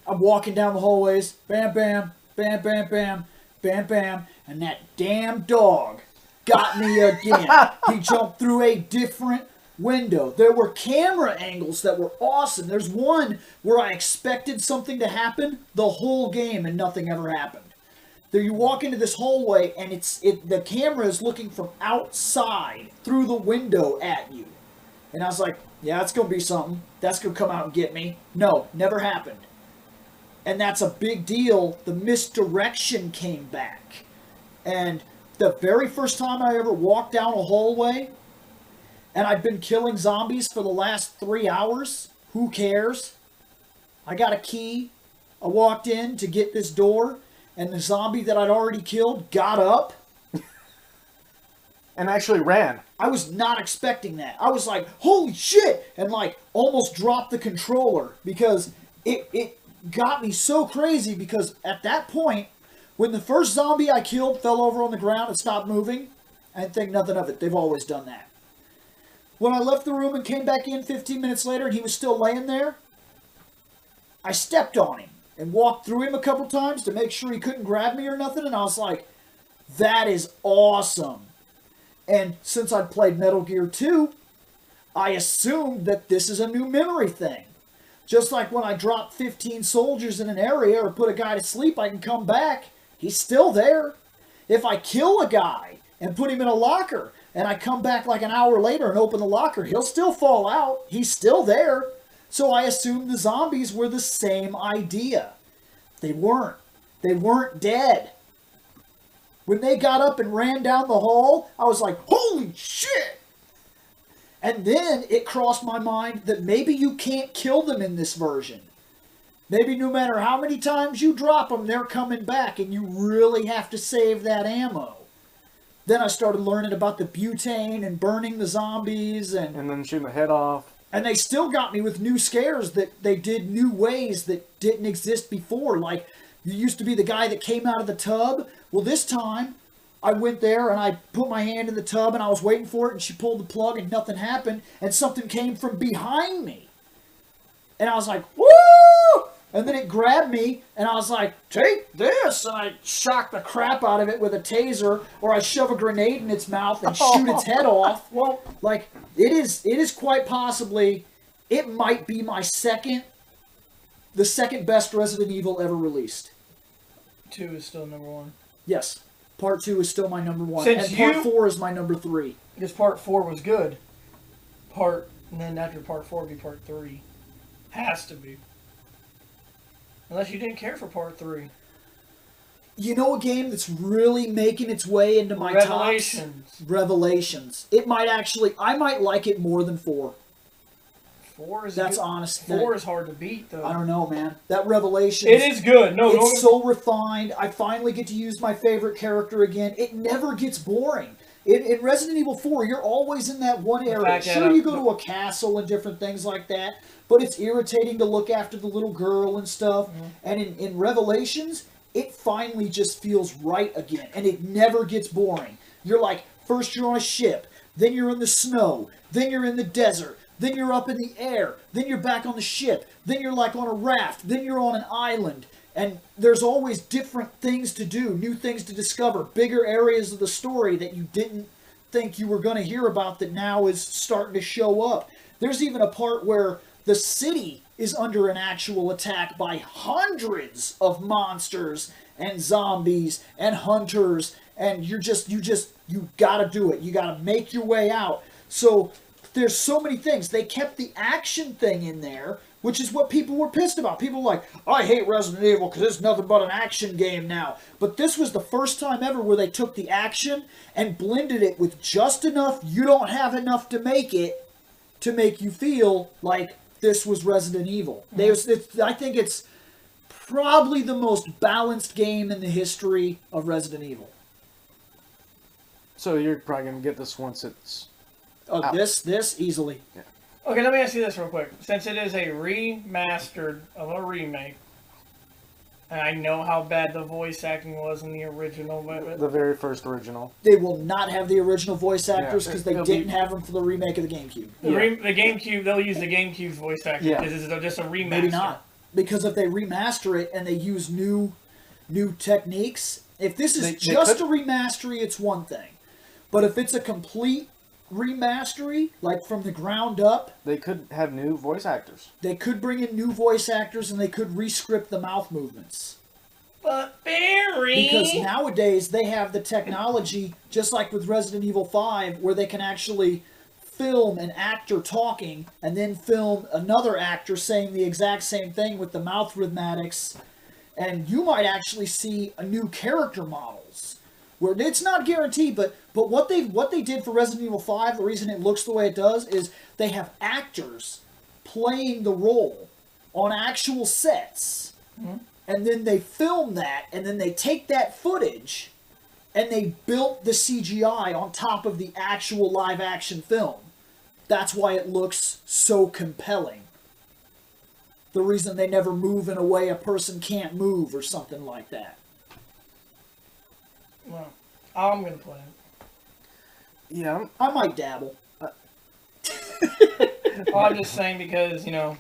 I'm walking down the hallways, bam, bam, bam, bam, bam, bam, bam, and that damn dog got me again. He jumped through a different window. There were camera angles that were awesome. There's one where I expected something to happen the whole game and nothing ever happened. There you walk into this hallway and the camera is looking from outside through the window at you. And I was like, yeah, that's going to be something. That's going to come out and get me. No, never happened. And that's a big deal. The misdirection came back. And the very first time I ever walked down a hallway, and I'd been killing zombies for the last 3 hours, who cares? I got a key. I walked in to get this door, and the zombie that I'd already killed got up. And actually ran. I was not expecting that. I was like, holy shit! And like, almost dropped the controller because it got me so crazy because at that point, when the first zombie I killed fell over on the ground and stopped moving, I didn't think nothing of it. They've always done that. When I left the room and came back in 15 minutes later and he was still laying there, I stepped on him and walked through him a couple times to make sure he couldn't grab me or nothing, and I was like, that is awesome. And since I'd played Metal Gear 2, I assumed that this is a new memory thing. Just like when I drop 15 soldiers in an area or put a guy to sleep, I can come back. He's still there. If I kill a guy and put him in a locker, and I come back like an hour later and open the locker, he'll still fall out. He's still there. So I assumed the zombies were the same idea. They weren't. They weren't dead. When they got up and ran down the hall, I was like, holy shit! And then it crossed my mind that maybe you can't kill them in this version. Maybe no matter how many times you drop them, they're coming back, and you really have to save that ammo. Then I started learning about the butane and burning the zombies. And then shooting the head off. And they still got me with new scares that they did new ways that didn't exist before. Like, you used to be the guy that came out of the tub. Well, this time, I went there and I put my hand in the tub and I was waiting for it and she pulled the plug and nothing happened and something came from behind me. And I was like, woo! And then it grabbed me and I was like, take this! And I shocked the crap out of it with a taser, or I shove a grenade in its mouth and shoot its head off. Well, like, it is quite possibly, it might be the second best Resident Evil ever released. 2 is still number 1. Yes. Part 2 is still my number 1. Since and Part 4 is my number 3. Because Part 4 was good. And then after Part 4 would be Part 3. Has to be. Unless you didn't care for Part 3. You know a game that's really making its way into my Revelations. tops? Revelations. It might actually, I might like it more than 4. 4 is That's good. honest. 4 is hard to beat, though. I don't know, man. That Revelations. It is good. No, it's so refined. I finally get to use my favorite character again. It never gets boring. In Resident Evil 4, you're always in that one area. Sure, you go to a castle and different things like that, but it's irritating to look after the little girl and stuff. Mm-hmm. And in Revelations, it finally just feels right again, and it never gets boring. You're like, first you're on a ship, then you're in the snow, then you're in the desert, then you're up in the air, then you're back on the ship, then you're like on a raft, then you're on an island. And there's always different things to do, new things to discover, bigger areas of the story that you didn't think you were going to hear about that now is starting to show up. There's even a part where the city is under an actual attack by hundreds of monsters and zombies and hunters, and you gotta do it. You gotta make your way out. So there's so many things. They kept the action thing in there, which is what people were pissed about. People were like, I hate Resident Evil because it's nothing but an action game now. But this was the first time ever where they took the action and blended it with just enough you don't have enough to make it to make you feel like this was Resident Evil. I think it's probably the most balanced game in the history of Resident Evil. So you're probably going to get this once it's out. This easily. Yeah. Okay, let me ask you this real quick. Since it is a remastered of a remake, and I know how bad the voice acting was in the original, but the very first original. They will not have the original voice actors because they didn't have them for the remake of the GameCube. The GameCube, they'll use the GameCube's voice actor because it's just a remaster. Maybe not. Because if they remaster it and they use new techniques, If this is They just could- a remastery, it's one thing. But if it's a complete remastery, like from the ground up, They could have new voice actors. they could bring in new voice actors and they could re-script the mouth movements. But Barry, Because nowadays they have the technology, just like with Resident Evil 5, where they can actually film an actor talking and then film another actor saying the exact same thing with the mouth rhythmatics. And you might actually see a new character models. Where it's not guaranteed, but what they did for Resident Evil 5, the reason it looks the way it does is they have actors playing the role on actual sets. Mm-hmm. And then they film that, and then they take that footage, and they built the CGI on top of the actual live action film. That's why it looks so compelling. The reason they never move in a way a person can't move or something like that. well, I'm gonna play it. Yeah, I might dabble. Well, I'm just saying because, you know,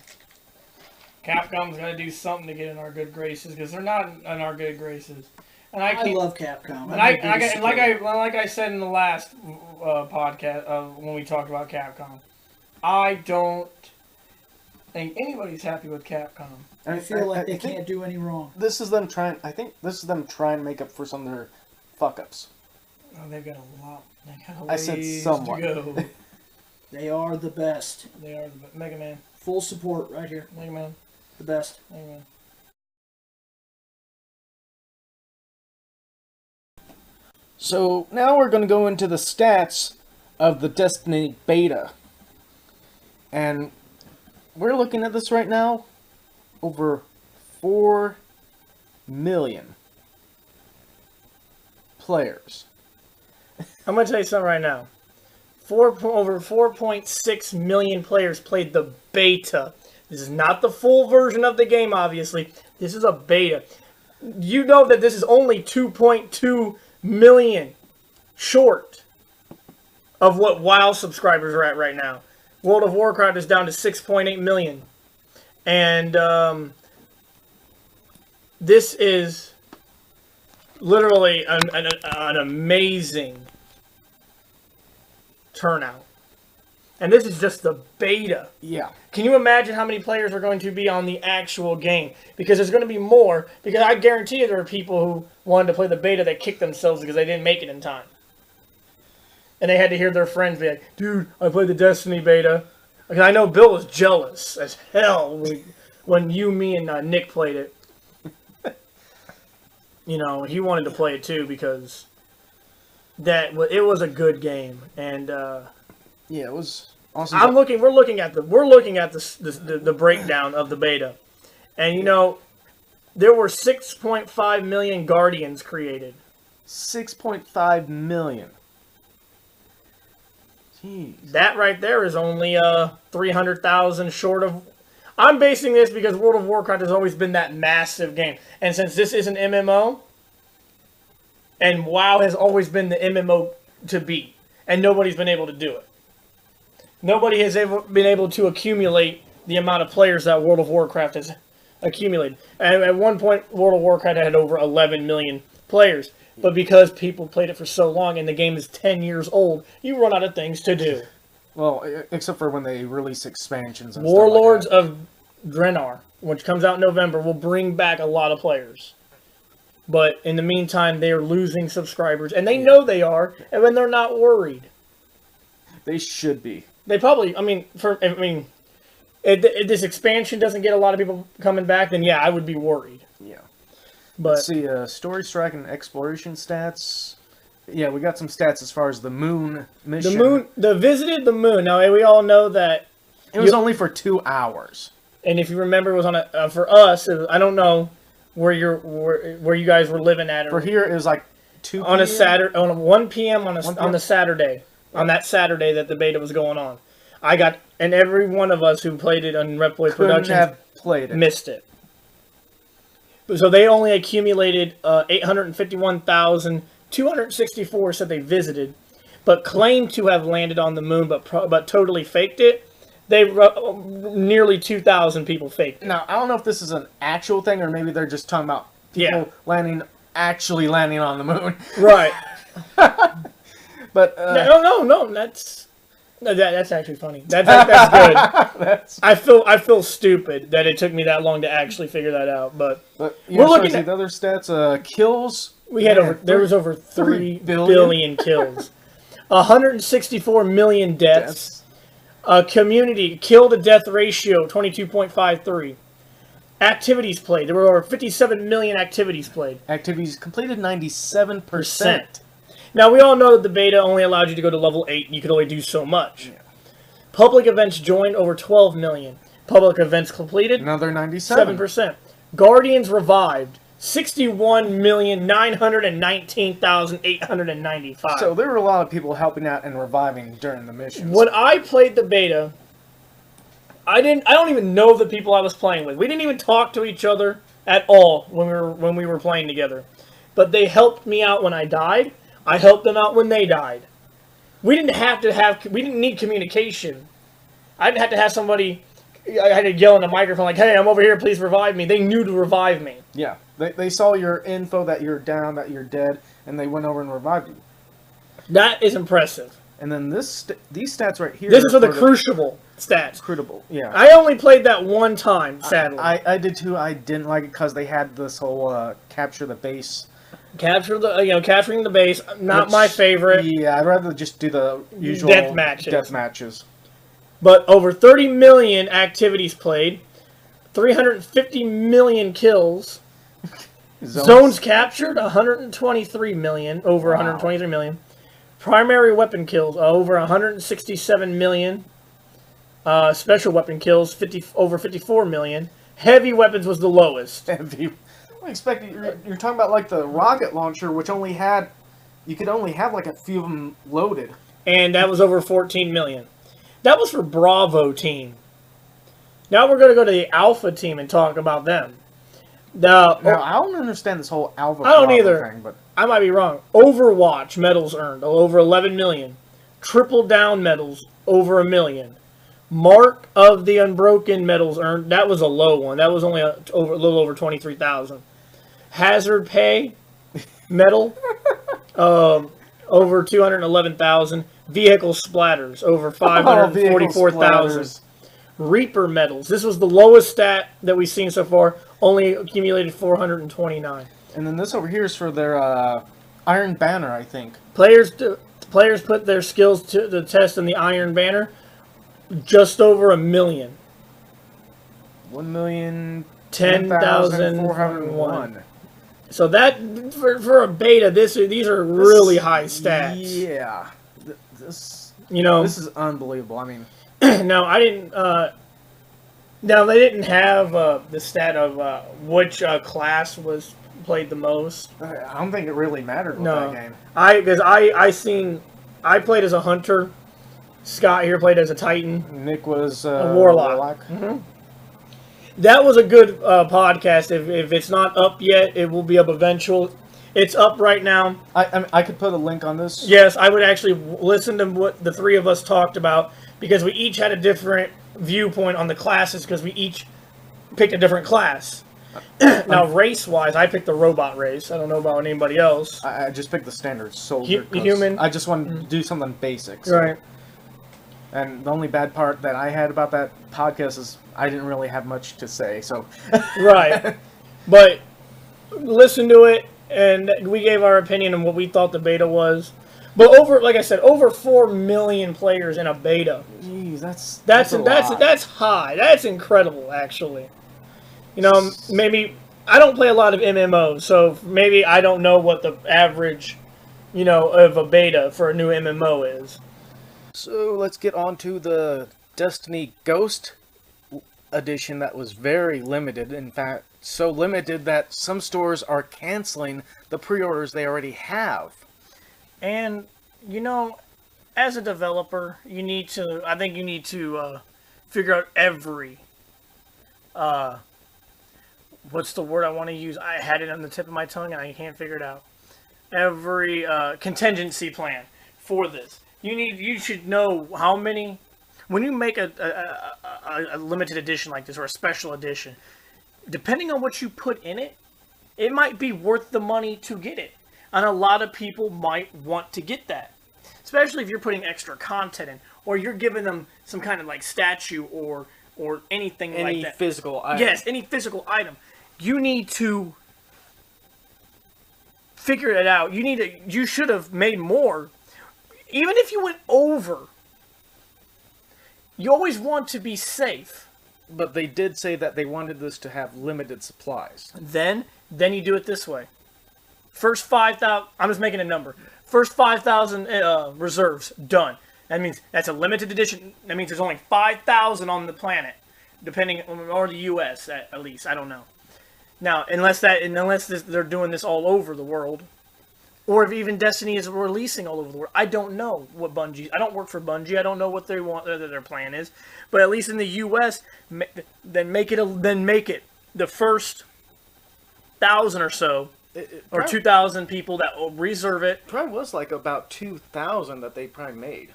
Capcom's got to do something to get in our good graces because they're not in our good graces. And I I can't. love Capcom. And like I said in the last podcast when we talked about Capcom, I don't think anybody's happy with Capcom. I feel like they think can't do any wrong. This is them trying. I think this is them trying to make up for some of their fuck ups. Oh, they've got a lot. They got a I said ways somewhat. to go. They are the best. They are the Mega Man. Full support right here. Mega Man. The best. Mega Man. So now we're going to go into the stats of the Destiny beta. And we're looking at this right now. Over 4 million players. I'm gonna tell you something right now. Over 4.6 million players played the beta. This is not the full version of the game, obviously. This is a beta. You know that this is only 2.2 million short of what WoW subscribers are at right now. World of Warcraft is down to 6.8 million. And this is literally an amazing turnout. And this is just the beta. Yeah. Can you imagine how many players are going to be on the actual game? Because there's going to be more. Because I guarantee you there are people who wanted to play the beta that kicked themselves because they didn't make it in time. And they had to hear their friends be like, dude, I played the Destiny beta. Because I know Bill was jealous as hell when you, me, and Nick played it. You know, he wanted to play it too because it was a good game. And Yeah, it was awesome. we're looking at the breakdown of the beta. And you know, there were 6.5 million Guardians created. 6.5 million. Jeez. That right there is only 300,000 short of. I'm basing this because World of Warcraft has always been that massive game, and since this is an MMO, and WoW has always been the MMO to beat, and nobody's been able to do it. Nobody has been able to accumulate the amount of players that World of Warcraft has accumulated. And at one point, World of Warcraft had over 11 million players. But because people played it for so long and the game is 10 years old, you run out of things to do. Well, except for when they release expansions and Warlords stuff like of Draenor, which comes out in November, will bring back a lot of players. But in the meantime, they are losing subscribers. And they know they are, and when they're not worried. that. They should be. They probably, if this expansion doesn't get a lot of people coming back, then yeah, I would be worried. Yeah. But Let's see, story strike and exploration stats. Yeah, we got some stats as far as the moon mission. visited the moon. Now we all know that It was only for 2 hours. and if you remember, it was on a for us. I don't know where you guys were living at. For here, it was like 2 on a PM? Saturday, on a 1 p.m. on 1 p.m.? on the Saturday, on that Saturday that the beta was going on. And every one of us who played it on Reploid Couldn't Productions have played it. missed it. So they only accumulated 851,264 said they visited, but claimed to have landed on the moon, but totally faked it. Nearly 2,000 people faked it. Now, I don't know if this is an actual thing or maybe they're just talking about people landing actually landing on the moon. Right. But No. That's actually funny. That's good. I feel stupid that it took me that long to actually figure that out. But we're looking at the other stats. Kills. There was over 3 billion kills. 164 million deaths. Community kill to death ratio 22.53. Activities played. There were over 57 million activities played. Activities completed 97%. Now, we all know that the beta only allowed you to go to level 8, and you could only do so much. Yeah. Public events joined, over 12 million. Public events completed, another 97%. Guardians revived, 61,919,895. So there were a lot of people helping out and reviving during the missions. When I played the beta, I don't even know the people I was playing with. We didn't even talk to each other at all when we were playing together. But they helped me out when I died. I helped them out when they died. We didn't need communication. I didn't have to have somebody, I had to yell in the microphone like, hey, I'm over here, please revive me. They knew to revive me. Yeah. They saw your info that you're down, that you're dead, and they went over and revived you. That is impressive. And then these stats right here. This is for the Crucible stats. Crucible, yeah. I only played that one time, sadly. I did too. I didn't like it because they had this whole capture the base. Capturing the base, not my favorite. Yeah, I'd rather just do the usual death matches. But over 30 million activities played, 350 million kills, zones captured 123 million, over 123 million. Primary weapon kills over 167 million. Special weapon kills over 54 million. Heavy weapons was the lowest. You're talking about like the rocket launcher, which you could only have like a few of them loaded. And that was over 14 million. That was for Bravo team. Now we're going to go to the Alpha team and talk about them. Now, I don't understand this whole Alpha I don't either. thing, but I might be wrong. Overwatch medals earned, over 11 million. Triple Down medals, over 1 million. Mark of the Unbroken medals earned, that was a low one. That was only a little over 23,000. Hazard Pay medal, over 211,000. Vehicle Splatters, over 544,000. Reaper medals. This was the lowest stat that we've seen so far. Only accumulated 429. And then this over here is for their Iron Banner, I think. Players put their skills to the test in the Iron Banner. Just over 1 million. 1,010,401. So that for a beta, these are really high stats. Yeah, this is unbelievable. I mean, no, I didn't. Now they didn't have the stat of which class was played the most. I don't think it really mattered with that game. I played as a hunter. Scott here played as a Titan. Nick was a Warlock. Mm-hmm. That was a good podcast. If it's not up yet, it will be up eventually. It's up right now. I could put a link on this. Yes, I would actually listen to what the three of us talked about, because we each had a different viewpoint on the classes, because we each picked a different class. Now, race-wise, I picked the robot race. I don't know about anybody else. I just picked the standard soldier. Human. I just wanted to do something basic. So. Right. And the only bad part that I had about that podcast is I didn't really have much to say. So. Right. But listen to it, and we gave our opinion on what we thought the beta was. But like I said, over 4 million players in a beta. Jeez, that's high. That's incredible, actually. Maybe I don't play a lot of MMOs, so maybe I don't know what the average, of a beta for a new MMO is. So let's get on to the Destiny Ghost edition that was very limited. In fact, so limited that some stores are canceling the pre-orders they already have. And, as a developer, I think you need to figure out every, what's the word I want to use? I had it on the tip of my tongue and I can't figure it out. Every contingency plan for this. You should know how many. When you make a limited edition like this, or a special edition, depending on what you put in it, it might be worth the money to get it. And a lot of people might want to get that. Especially if you're putting extra content in, or you're giving them some kind of like statue or anything like that. Any physical item. Yes, any physical item. You need to figure it out. You should have made more. Even if you went over, you always want to be safe. But they did say that they wanted this to have limited supplies. Then you do it this way. First 5,000, I'm just making a number. First 5,000 reserves, done. That means that's a limited edition. That means there's only 5,000 on the planet, depending on, or the U.S. at least. I don't know. Now, unless they're doing this all over the world, or if even Destiny is releasing all over the world, I don't know what Bungie. I don't work for Bungie. I don't know what they want. Their plan is, but at least in the U.S., then make it the first 1,000 or so. Or 2,000 people that will reserve it. Probably was like about 2,000 that they probably made.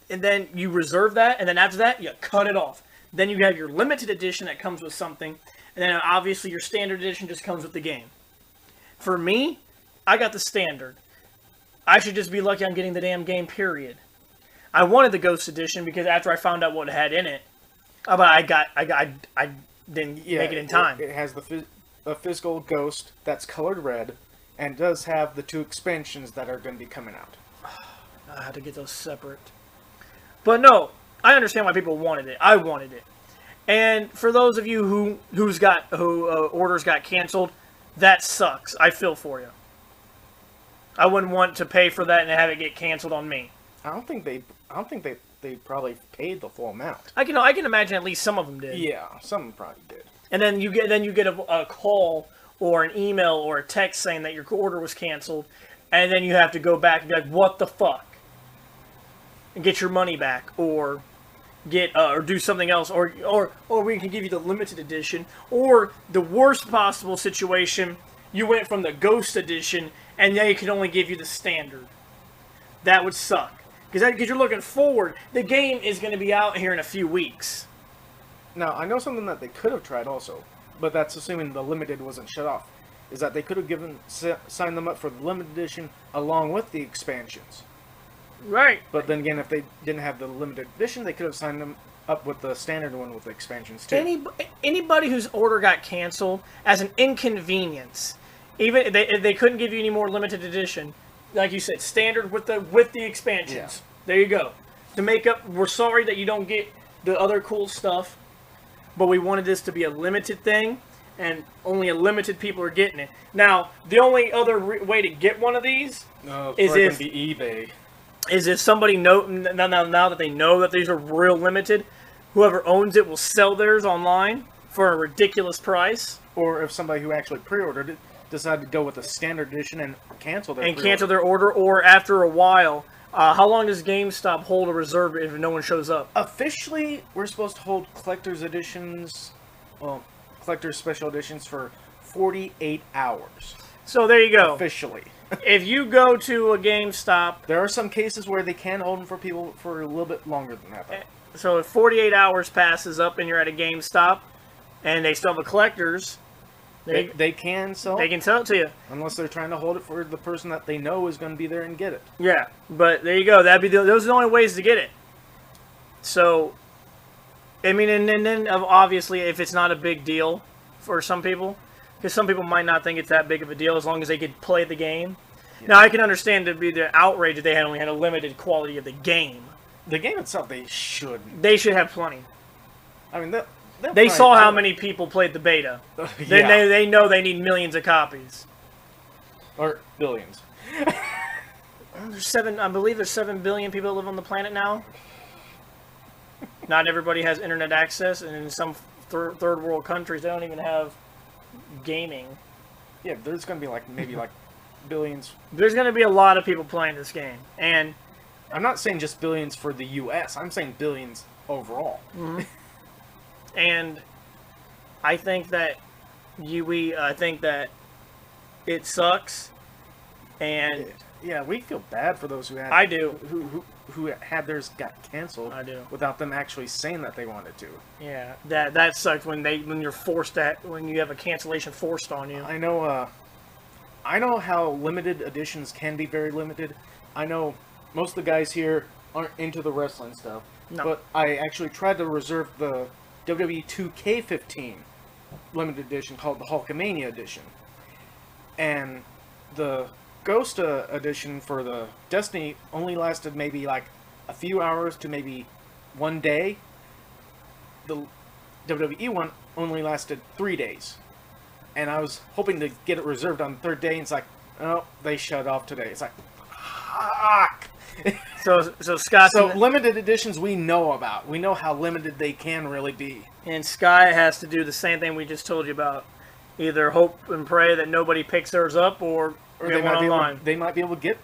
And then you reserve that, and then after that, you cut it off. Then you have your limited edition that comes with something, and then obviously your standard edition just comes with the game. For me, I got the standard. I should just be lucky I'm getting the damn game, period. I wanted the Ghost Edition because after I found out what it had in it, but I didn't make it in time. It has a physical Ghost that's colored red, and does have the 2 expansions that are going to be coming out. I had to get those separate. But no, I understand why people wanted it. I wanted it. And for those of you who orders got canceled, that sucks. I feel for you. I wouldn't want to pay for that and have it get canceled on me. I don't think they probably paid the full amount. I can imagine at least some of them did. Yeah, some probably did. And then you get a call or an email or a text saying that your order was canceled, and then you have to go back and be like, "What the fuck?" and get your money back, or or do something else, or we can give you the limited edition, or the worst possible situation, you went from the Ghost Edition and they can only give you the standard. That would suck because you're looking forward. The game is going to be out here in a few weeks. Now, I know something that they could have tried also, but that's assuming the limited wasn't shut off, is that they could have signed them up for the limited edition along with the expansions. Right. But then again, if they didn't have the limited edition, they could have signed them up with the standard one with the expansions too. Anybody whose order got canceled as an inconvenience, even if they couldn't give you any more limited edition, like you said, standard with the expansions. Yeah. There you go. To make up, we're sorry that you don't get the other cool stuff, but we wanted this to be a limited thing, and only a limited people are getting it. Now, the only other way to get one of these is if eBay. Is if somebody now that they know that these are real limited, whoever owns it will sell theirs online for a ridiculous price. Or if somebody who actually pre-ordered it decided to go with the standard edition and cancel their order, or after a while. How long does GameStop hold a reserve if no one shows up? Officially, we're supposed to hold collector's editions, collector's special editions for 48 hours. So there you go. Officially. If you go to a GameStop... There are some cases where they can hold them for people for a little bit longer than that, though. So if 48 hours passes up and you're at a GameStop, and they still have a collector's... They can sell it. They can sell it to you. Unless they're trying to hold it for the person that they know is going to be there and get it. Yeah, but there you go. Those are the only ways to get it. So, I mean, and then obviously if it's not a big deal for some people, because some people might not think it's that big of a deal as long as they could play the game. Yeah. Now, I can understand to be the outrage if they only had a limited quality of the game. The game itself, they should. They should have plenty. I mean, they saw how many people played the beta. They know they need millions of copies. Or billions. I believe there's 7 billion people that live on the planet now. Not everybody has internet access, and in some third world countries, they don't even have gaming. Yeah, there's going to be maybe billions. There's going to be a lot of people playing this game, and I'm not saying just billions for the U.S. I'm saying billions overall. Mm-hmm. And I think that I think that it sucks, and Yeah, we feel bad for those who had. I do. Who had theirs got canceled. I do. Without them actually saying that they wanted to. Yeah, that sucks when you're forced when you have a cancellation forced on you. I know how limited editions can be very limited. I know most of the guys here aren't into the wrestling stuff. No. But I actually tried to reserve the WWE 2K15 limited edition called the Hulkamania edition. And the Ghost edition for the Destiny only lasted maybe like a few hours to maybe one day. The WWE one only lasted 3 days. And I was hoping to get it reserved on the third day, and it's like, oh, they shut off today. It's like, fuck! So Scott. So limited editions we know about. We know how limited they can really be. And Sky has to do the same thing we just told you about. Either hope and pray that nobody picks theirs up, or they get one online. They might be able to get,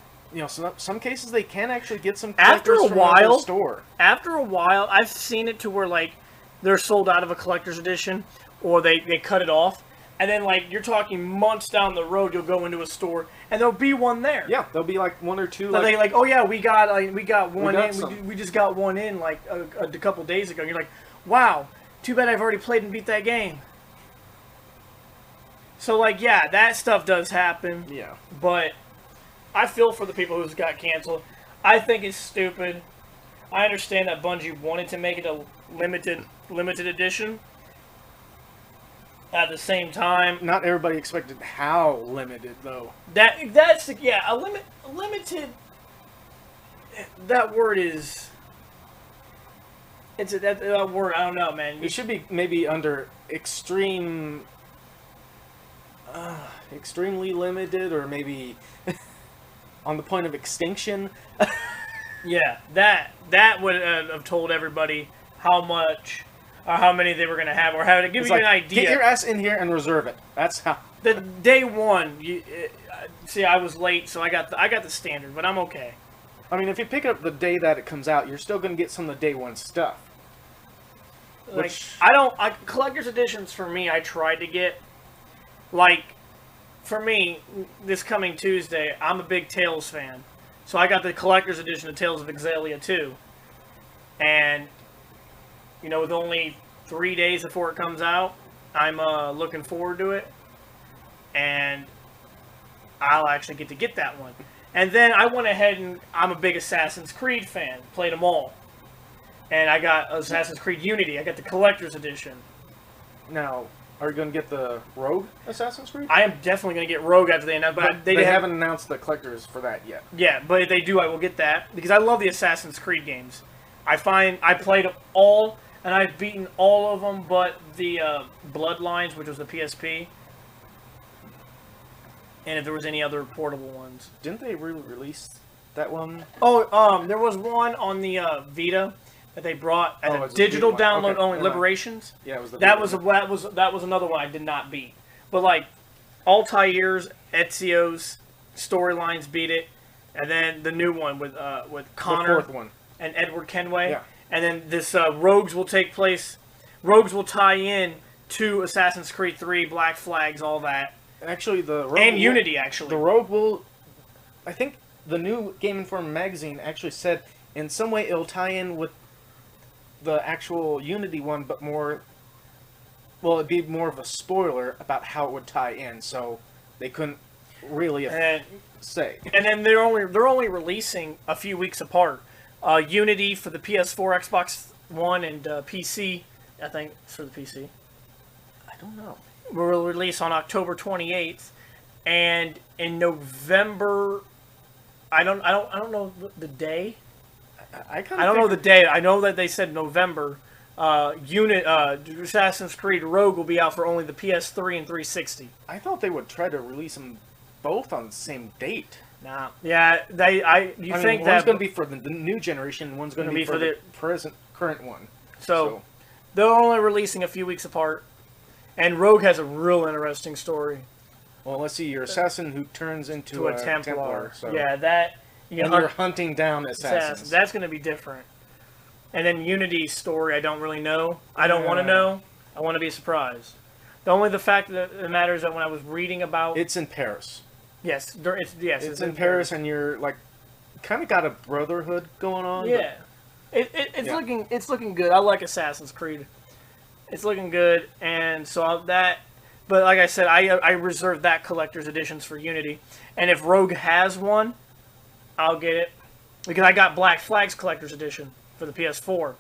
some cases they can actually get some After a collectors from while, another store. After a while, I've seen it to where like they're sold out of a collector's edition, or they cut it off. And then, like, you're talking months down the road, you'll go into a store, and there'll be one there. Yeah, there'll be, like, one or two. So they oh, yeah, we got one in. some. We just got one in, like, a couple days ago. And you're like, wow, too bad I've already played and beat that game. So, like, yeah, that stuff does happen. Yeah. But I feel for the people who's got canceled. I think it's stupid. I understand that Bungie wanted to make it a limited edition. At the same time, Not everybody expected how limited, though. that's a limited. That word is. It's that word. I don't know, man. It should be maybe under extremely limited, or maybe on the point of extinction. Yeah, that would have told everybody how much. Or how many they were going to have, or how to give you an idea. Get your ass in here and reserve it. That's how. The day one, see, I was late, so I got the standard, but I'm okay. I mean, if you pick it up the day that it comes out, you're still going to get some of the day one stuff. Like, collector's editions for me, I tried to get. Like, for me, this coming Tuesday, I'm a big Tales fan, so I got the collector's edition of Tales of Exalia 2, and. With only 3 days before it comes out, I'm looking forward to it, and I'll actually get that one. And then I went ahead and I'm a big Assassin's Creed fan, played them all, and I got Assassin's Creed Unity. I got the collector's edition. Now, are you going to get the Rogue Assassin's Creed? I am definitely going to get Rogue after they announce, but they haven't announced the collectors for that yet. Yeah, but if they do, I will get that because I love the Assassin's Creed games. I played them all. And I've beaten all of them but the Bloodlines, which was the PSP. And if there was any other portable ones. Didn't they re-release that one? Oh, there was one on the Vita that they brought as a digital download only, Liberations. Yeah, it was the that was another one I did not beat. But like Altair's, Ezio's storylines beat it, and then the new one with Connor, the fourth one, and Edward Kenway. Yeah. And then this Rogues will take place. Rogues will tie in to Assassin's Creed 3, Black Flags, all that. Actually, the Rogue and Unity, actually. The Rogue will... I think the new Game Informer magazine actually said in some way it'll tie in with the actual Unity one, but more... Well, it'd be more of a spoiler about how it would tie in, so they couldn't really say. And then they're only releasing a few weeks apart. Unity for the PS4, Xbox One, and PC. I think it's for the PC. I don't know. Will release on October 28th, and in November. I don't know the day. I don't know the day. I know that they said November. Assassin's Creed Rogue will be out for only the PS3 and 360. I thought they would try to release them both on the same date. Nah. Yeah, I think one's that going to be for the new generation, and one's going to be for the current one. So they're only releasing a few weeks apart, and Rogue has a real interesting story. Well, let's see, you're assassin who turns into a Templar. So. Yeah, that. You're hunting down assassins. That's going to be different. And then Unity's story, I don't really know. I don't want to know. I want to be surprised. The fact that it matters that when I was reading about... It's in Paris. Yes, It's in Paris, and you're like, kind of got a brotherhood going on. Yeah, it's looking good. I like Assassin's Creed. It's looking good, and so that. But like I said, I reserve that collector's editions for Unity, and if Rogue has one, I'll get it because I got Black Flag's collector's edition for the PS4.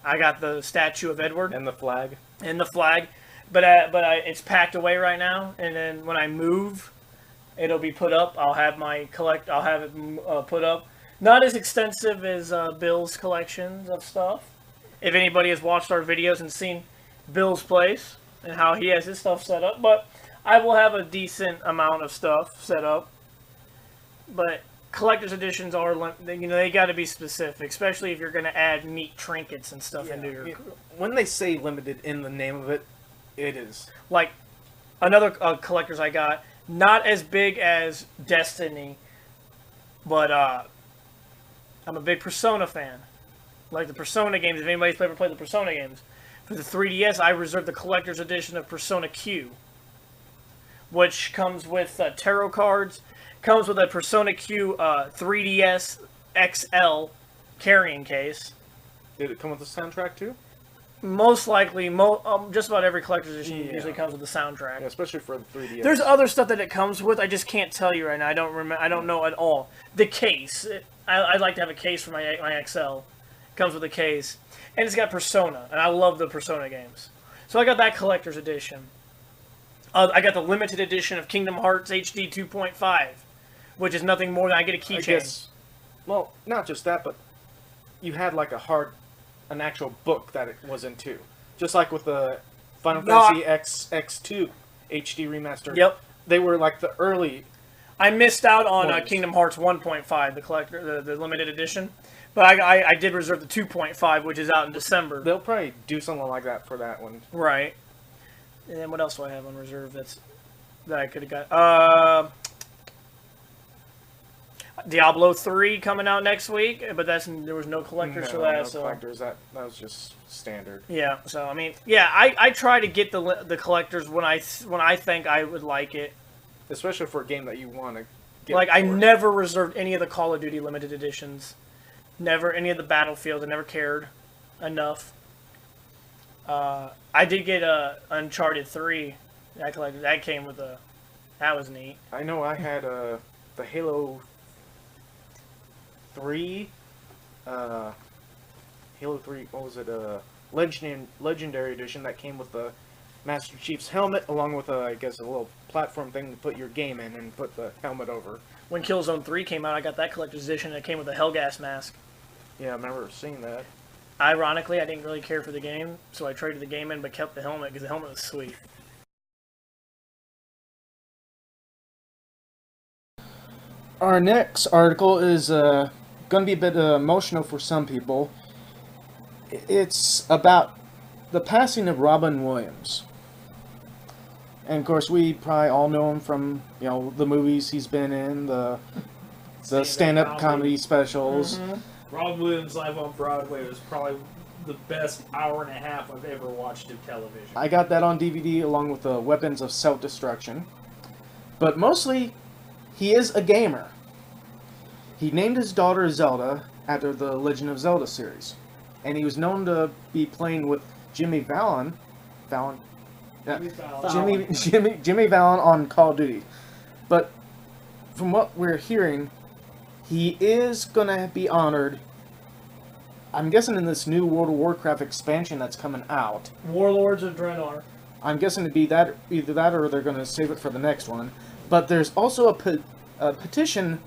I got the statue of Edward And the flag. but it's packed away right now, and then when I move, it'll be put up. I'll have it put up. Not as extensive as Bill's collections of stuff. If anybody has watched our videos and seen Bill's place and how he has his stuff set up, but I will have a decent amount of stuff set up. But collector's editions are, they got to be specific, especially if you're going to add neat trinkets and stuff into your. When they say limited in the name of it, it is. Like another collector's I got, not as big as Destiny, but I'm a big Persona fan. Like the Persona games, if anybody's ever played the Persona games. For the 3DS, I reserved the collector's edition of Persona Q, which comes with tarot cards, comes with a Persona Q 3DS XL carrying case. Did it come with the soundtrack too? Most likely, just about every collector's edition usually comes with the soundtrack. Yeah, especially for the 3DS. There's other stuff that it comes with. I just can't tell you right now. I don't remember. I don't know at all. The case. I'd like to have a case for my XL. It comes with a case, and it's got Persona, and I love the Persona games. So I got that collector's edition. I got the limited edition of Kingdom Hearts HD 2.5, which is nothing more than I get a keychain. Well, not just that, but you had like an actual book that it was in too. Just like with the Final Fantasy X2 HD Remastered. Yep. They were like the early. I missed out on Kingdom Hearts 1.5, the collector, the limited edition. But I did reserve the 2.5, which is out in December. They'll probably do something like that for that one. Right. And then what else do I have on reserve that I could have got? Diablo 3 coming out next week, but there was no collectors for that. No collectors. That was just standard. Yeah. So I mean, yeah, I try to get the collectors when I think I would like it. Especially for a game that you want to get. Like I never reserved any of the Call of Duty limited editions. Never any of the Battlefield. I never cared enough. I did get Uncharted 3. I collected. That came with a. That was neat. I know I had the Halo 3. Halo 3. What was it? Legendary Edition that came with the Master Chief's helmet, along with I guess a little platform thing to put your game in and put the helmet over. When Killzone 3 came out, I got that collector's edition, and it came with a Hellgas mask. Yeah, I remember seeing that. Ironically, I didn't really care for the game, so I traded the game in but kept the helmet because the helmet was sweet. Our next article is going to be a bit emotional for some people. It's about the passing of Robin Williams. And of course, we probably all know him from the movies he's been in, the stand-up comedy specials. Mm-hmm. Robin Williams live on Broadway was probably the best hour and a half I've ever watched of television. I got that on DVD along with the Weapons of Self-Destruction. But mostly, he is a gamer. He named his daughter Zelda after the Legend of Zelda series. And he was known to be playing with Jimmy Fallon. Jimmy Fallon on Call of Duty. But from what we're hearing, he is going to be honored, I'm guessing in this new World of Warcraft expansion that's coming out. Warlords of Draenor. I'm guessing it'd be either that or they're going to save it for the next one. But there's also a petition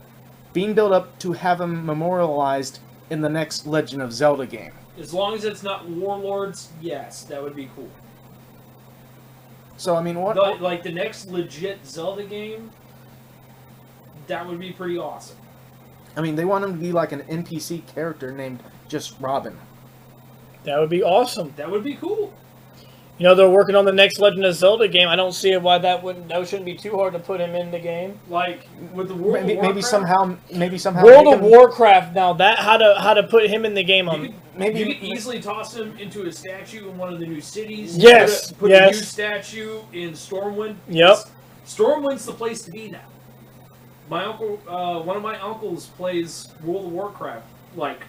being built up to have him memorialized in the next Legend of Zelda game. As long as it's not Warlords, yes, that would be cool. So, I mean, like the next legit Zelda game, that would be pretty awesome. I mean, they want him to be like an NPC character named just Robin. That would be awesome. That would be cool. They're working on the next Legend of Zelda game. I don't see why that shouldn't be too hard to put him in the game. Like with the World of Warcraft. Maybe somehow. World of Warcraft. Now how to put him in the game on? You could easily toss him into a statue in one of the new cities. Yes. Put a new statue in Stormwind. Yep. Stormwind's the place to be now. My uncle, one of my uncles plays World of Warcraft, like,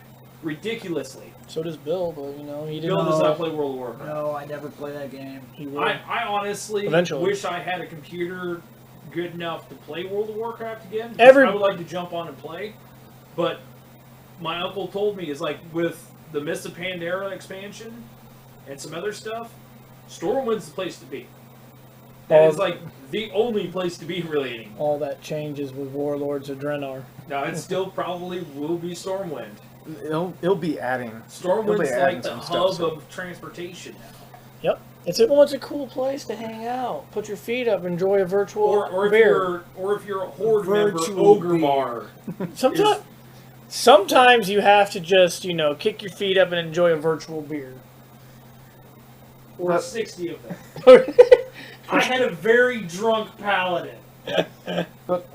ridiculously. So does Bill, but you know, he didn't. Bill does not play World of Warcraft. No, I never play that game. He will. I honestly Eventually. wish I had a computer good enough to play World of Warcraft again. I would like to jump on and play, but my uncle told me is like with the Mists of Pandaria expansion and some other stuff, Stormwind's the place to be. That is like the only place to be really anymore. All that changes with Warlords of Draenor. Now it still probably will be Stormwind. It'll be adding. Stormwind's like the some hub stuff, of transportation now. Yep. It's a cool place to hang out. Put your feet up, enjoy a virtual Or if beer. you're a horde member, Virtual Ogremar. Sometimes you have to just, you know, kick your feet up and enjoy a virtual beer. Or 60 of them. I had a very drunk paladin. But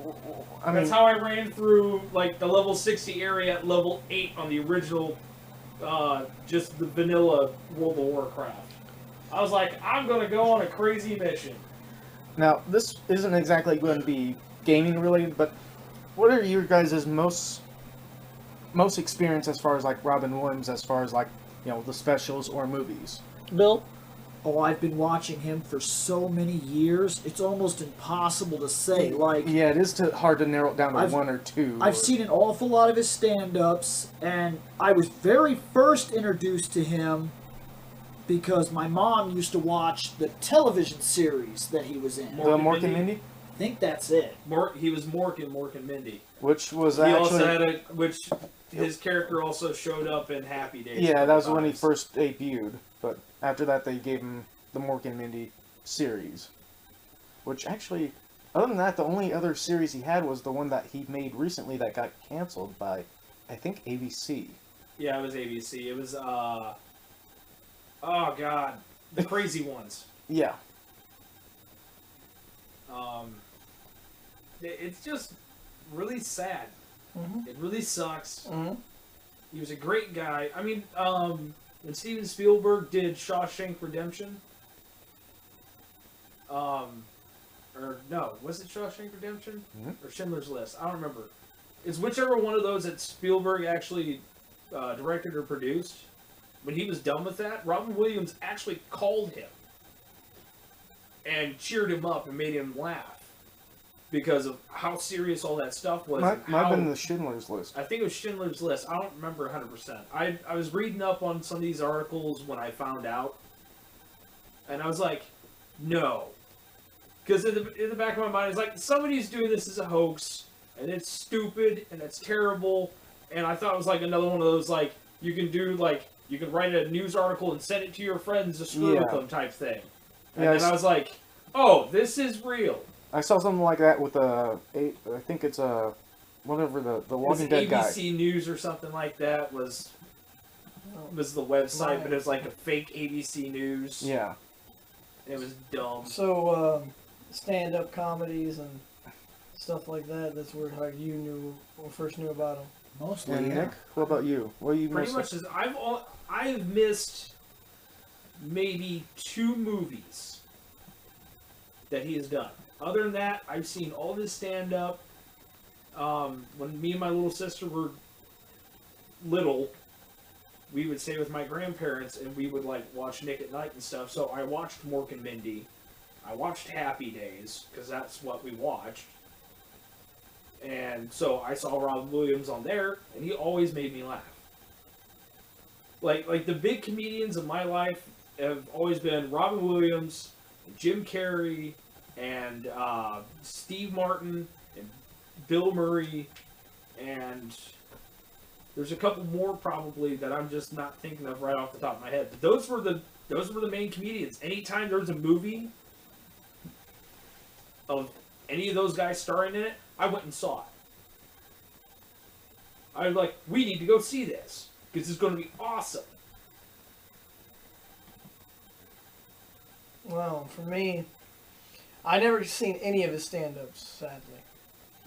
I mean, That's how I ran through like the level 60 area at level 8 on the original, just the vanilla World of Warcraft. I was like, I'm gonna go on a crazy mission. now this isn't exactly going to be gaming related, but what are your guys' most experience as far as like Robin Williams, as far as like, you know, the specials or movies? Bill? Oh, I've been watching him for so many years. It's almost impossible to say. Like, Yeah, it is hard to narrow it down to I've- one or two. I've seen an awful lot of his stand-ups, and I was very first introduced to him because my mom used to watch the television series that he was in. the Mork Mork and and Mindy? Mindy, I think that's it. He was Mork and Mindy. which was He also actually had his character also showed up in Happy Days. yeah, that was when he times. first debuted. But after that, they gave him the Mork and Mindy series, which actually, other than that, the only other series he had was the one that he made recently that got canceled by, I think, ABC. Yeah, it was ABC. It was oh god, the Crazy Ones. Yeah. It's just really sad. Mhm. It really sucks. Mhm. He was a great guy. I mean, when Steven Spielberg did Shawshank Redemption, or no, was it Shawshank Redemption or Schindler's List? I don't remember. It's whichever one of those that Spielberg actually directed or produced. When he was done with that, Robin Williams actually called him and cheered him up and made him laugh because of how serious all that stuff was. Might and how, have been the Schindler's List. I think it was Schindler's List. I don't remember 100%. I was reading up on some of these articles when I found out, and I was like, no. Because in the back of my mind, it's like, somebody's doing this as a hoax, and it's stupid, and it's terrible, and I thought it was like another one of those, like, you can write a news article and send it to your friends to screw with them type thing. And then I was like, oh, this is real. I saw something like that with I think it's whatever the Walking Dead guy. ABC News or something like that was the website, but it was like a fake ABC News. Yeah. It was dumb. So, stand-up comedies and stuff like that, that's where how you first knew about them. Mostly, And yeah. Nick, what about you? What are you Pretty most? much, I've missed maybe 2 movies that he has done. Other than that, I've seen all of his stand-up. When me and my little sister were little, we would stay with my grandparents and we would like watch Nick at Night and stuff. So I watched Mork and Mindy. I watched Happy Days because that's what we watched. And so I saw Robin Williams on there, and he always made me laugh. Like the big comedians of my life have always been Robin Williams, Jim Carrey, and Steve Martin, and Bill Murray, and there's a couple more probably that I'm just not thinking of right off the top of my head. But those were the main comedians. Anytime there was a movie of any of those guys starring in it, I went and saw it. I was like, we need to go see this because it's going to be awesome. Well, for me, I never seen any of his stand-ups, sadly.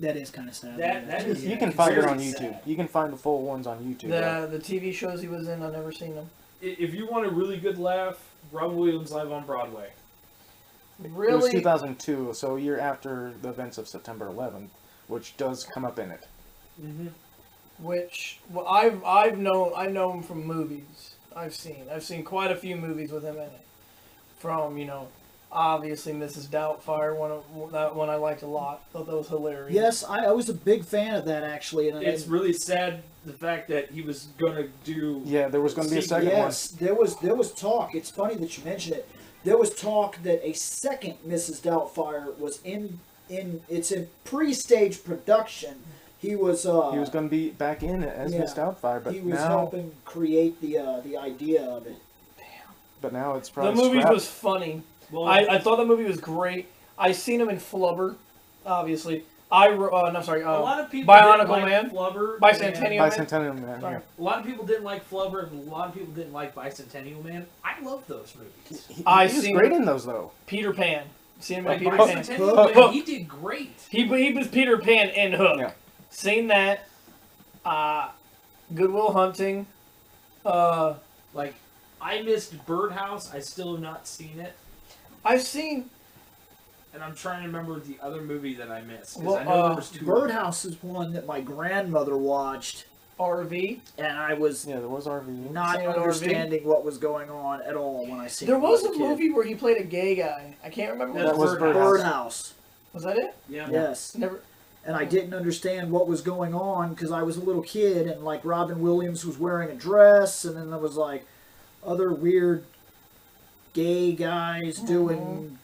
That is kind of sad. That is You can find it on very YouTube. sad. You can find the full ones on YouTube. The TV shows he was in, I've never seen them. If you want a really good laugh, Robin Williams live on Broadway. It was Really? 2002, so a year after the events of September 11th, which does come up in it. Mm-hmm. Which well, I know him from movies. I've seen quite a few movies with him in it. From obviously Mrs. Doubtfire, that one I liked a lot. Thought that was hilarious. Yes, I was a big fan of that actually. And It's really sad the fact that he was gonna do. Yeah, there was going to be a second yes, there was talk. It's funny that you mention it. There was talk that a second Mrs. Doubtfire was in pre-stage production. He was one. He was going to be back in it as Miss Doubtfire, but he was now helping create the idea of it. but now it's The probably movie scrapped. was funny. Well, I thought the movie was great. I seen him in Flubber, obviously. No, I'm sorry. a lot of people Bionicle didn't like Man? Flubber. Bicentennial Man? Bicentennial Man. Sorry. Yeah. A lot of people didn't like Flubber, and a lot of people didn't like Bicentennial Man. I love those movies. He I was seen great him- in those though. Peter Pan. Seen him in Like Peter Pan. Bicentennial Hook. Man, he did great. He was Peter Pan in Hook. Yeah. Seen that. Good Will Hunting. Like, I missed Birdhouse. I still have not seen it, I've seen. and I'm trying to remember the other movie that I missed. 'Cause Well, I know there was two. Birdhouse is one that my grandmother watched, RV. and I was Yeah, there was RV. not Seen it on understanding what was going on at all when I seen There it when I was a kid. movie where he played a gay guy. I can't remember. That was Birdhouse. Birdhouse. Was that it? Yeah. Yes. Never. And I didn't understand what was going on because I was a little kid, and like Robin Williams was wearing a dress, and then there was like other weird gay guys doing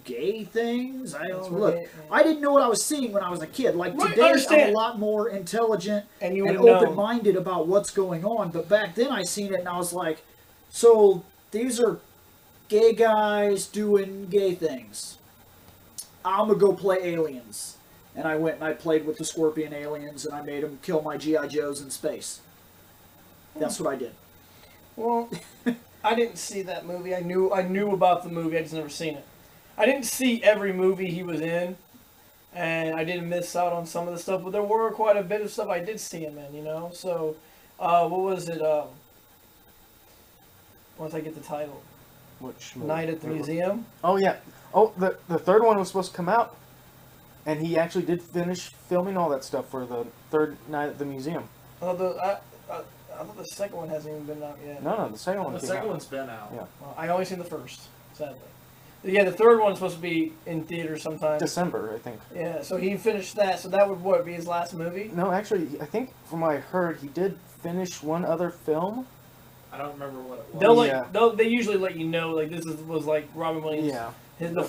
gay things. I That's don't look. right. I didn't know what I was seeing when I was a kid. Like Right, today, I'm understand. a lot more intelligent And you and would know. open-minded about what's going on. But back then, I seen it, and I was like, "So these are gay guys doing gay things. I'm gonna go play aliens." And I went and I played with the scorpion aliens, and I made them kill my GI Joes in space. That's what I did. Well, I didn't see that movie. I knew about the movie. I just never seen it. I didn't see every movie he was in, and I didn't miss out on some of the stuff. But there were quite a bit of stuff I did see him in. So what was it? Once I get the title, Which movie? Night at the Museum. Oh yeah. Oh, the third one was supposed to come out, and he actually did finish filming all that stuff for the third night at the museum. I thought the second one hasn't even been out yet. No, the second one The came second out. one's been out. Yeah. Well, I only seen the first, sadly. Yeah, the third one's supposed to be in theaters sometime. December, I think. Yeah, so he finished that. So that would be his last movie. No, actually, I think from what I heard, he did finish one other film. I don't remember what it was. They usually let you know like was like Robin Williams. Yeah. The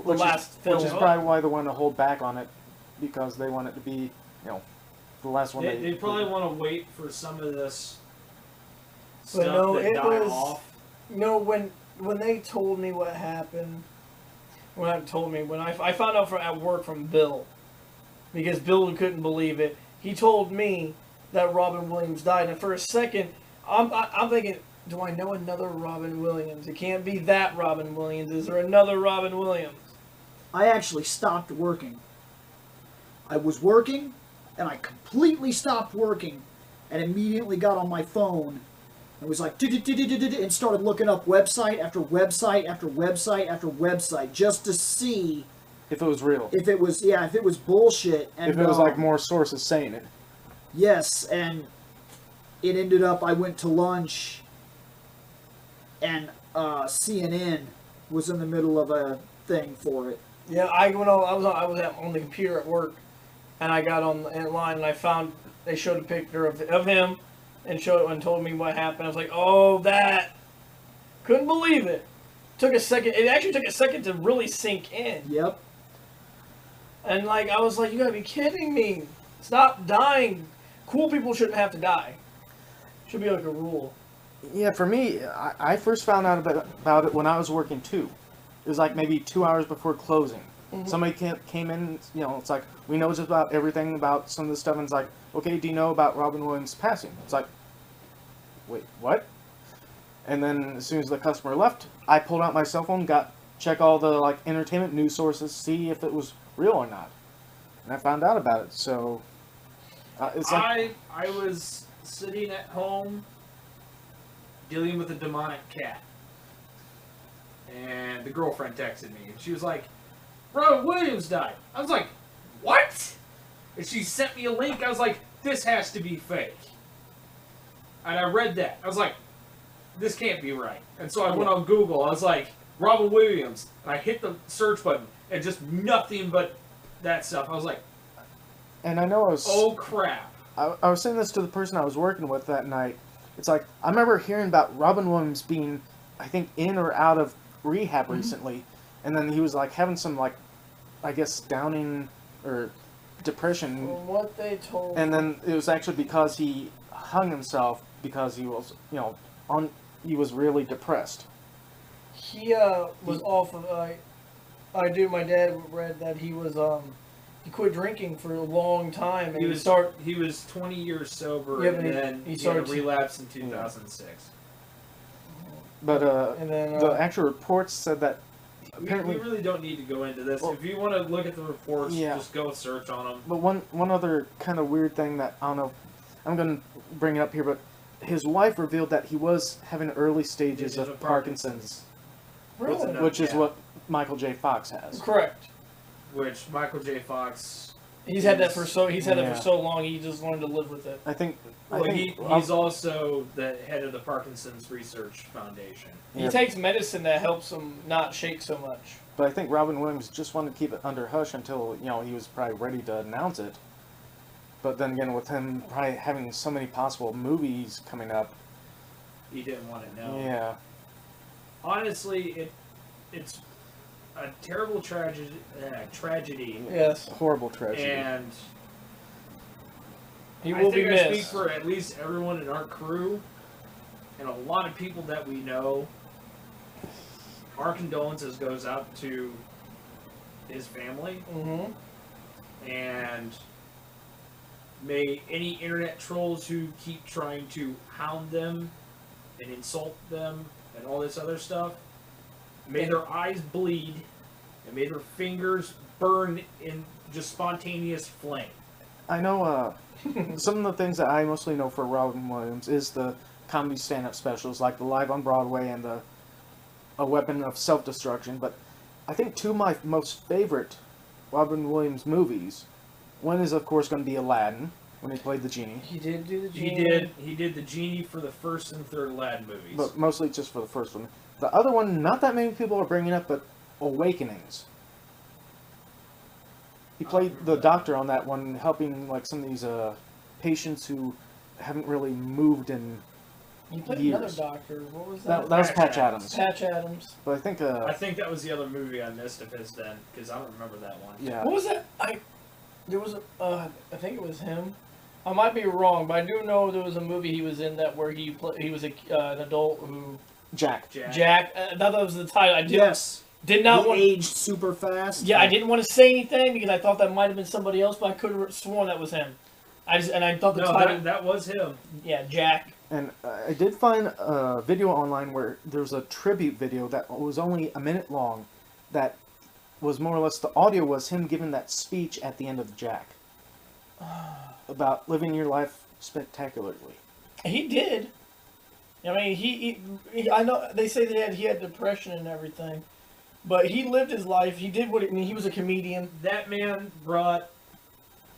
last film. Which is probably why they want to hold back on it, because they want it to be, the last one. They probably want to wait for some of this But stuff no, to it die was- off. When they told me what happened, when I found out at work from Bill, because Bill couldn't believe it. He told me that Robin Williams died, and for a second, I'm thinking, do I know another Robin Williams? It can't be that Robin Williams. Is there another Robin Williams? I actually stopped working. I was working, and I completely stopped working, and immediately got on my phone, and was like, and started looking up website after website after website after website, just to see if it was real. if it was bullshit. And If it was like more sources saying it. yes, and it ended up, I went to lunch, and CNN was in the middle of a thing for it. Yeah, I was on the computer at work, and I got on in line, and I found they showed a picture of him, and told me what happened. I was like, oh, that. Couldn't believe it. Took a second. It actually took a second to really sink in. Yep. And like I was like, you gotta be kidding me! Stop dying. Cool people shouldn't have to die. Should be like a rule. Yeah, for me, I first found out about it when I was working too. It was like maybe 2 hours before closing. Mm-hmm. Somebody came in, it's like, we know just about everything about some of the stuff, and it's like, okay, do you know about Robin Williams passing? It's like, wait, what? And then as soon as the customer left, I pulled out my cell phone, check all the like entertainment news sources, see if it was real or not. And I found out about it, so it's like... I was sitting at home dealing with a demonic cat. And the girlfriend texted me, and she was like, Robin Williams died. I was like, what? And she sent me a link. I was like, this has to be fake. And I read that. I was like, this can't be right. And so I went on Google. I was like, Robin Williams. And I hit the search button, and just nothing but that stuff. I was like, And I know I was... oh, crap. I was saying this to the person I was working with that night. It's like, I remember hearing about Robin Williams being, I think, in or out of rehab recently. And then he was, like, having some, like, I guess, downing or depression. From what they told And then it was actually because he hung himself because he was, he was really depressed. he was off of. My dad read that he was he quit drinking for a long time, and He was 20 years sober, Yeah, and but then he he started had a relapse in 2006. But And then, the actual reports said that apparently... We really don't need to go into this. Well, if you want to look at the reports, yeah. just go search on them. But one other kind of weird thing that, I don't know, I'm going to bring it up here, but his wife revealed that he was having early stages of Parkinson's. Really? Which is Yeah. what Michael J. Fox has. Correct. Which Michael J. Fox... He's had that for so Yeah. long. He just learned to live with it. I think... Well, he's also the head of the Parkinson's Research Foundation. Yeah. He takes medicine that helps him not shake so much. But I think Robin Williams just wanted to keep it under hush until, he was probably ready to announce it. But then again, with him probably having so many possible movies coming up... He didn't want to know. Yeah. Honestly, it's a terrible tragedy. Yes. Horrible tragedy. And He I will think be I speak missed. for at least everyone in our crew and a lot of people that we know. Our condolences goes out to his family, Mm-hmm. and may any internet trolls who keep trying to hound them and insult them and all this other stuff, may their eyes bleed and may their fingers burn in just spontaneous flame. I know some of the things that I mostly know for Robin Williams is the comedy stand-up specials, like the Live on Broadway and the A Weapon of Self-Destruction. But I think two of my most favorite Robin Williams movies, one is of course going to be Aladdin, when he played the genie. He did do the genie. He did the genie for the first and third Aladdin movies. But mostly just for the first one. The other one, not that many people are bringing up, but Awakenings. He played the doctor on that one, helping like some of these patients who haven't really moved in He played years. another doctor. What was That that? was Patch Patch Adams. Adams. Patch Adams. But I think I think that was the other movie I missed of his then, because I don't remember that one. yeah. What was that? There was I think it was him. I might be wrong, but I do know there was a movie he was in that where he was an adult who Jack. Jack. I thought that was the title. I did He not want. aged super fast. Yeah, I didn't want to say anything because I thought that might have been somebody else, but I could have sworn that was him. I thought the No, title. that was him. Yeah, Jack. And I did find a video online where there was a tribute video that was only a minute long that was more or less, the audio was him giving that speech at the end of Jack about living your life spectacularly. He did. I mean, he I know they say that he had depression and everything, but he lived his life. He did what he was a comedian. That man brought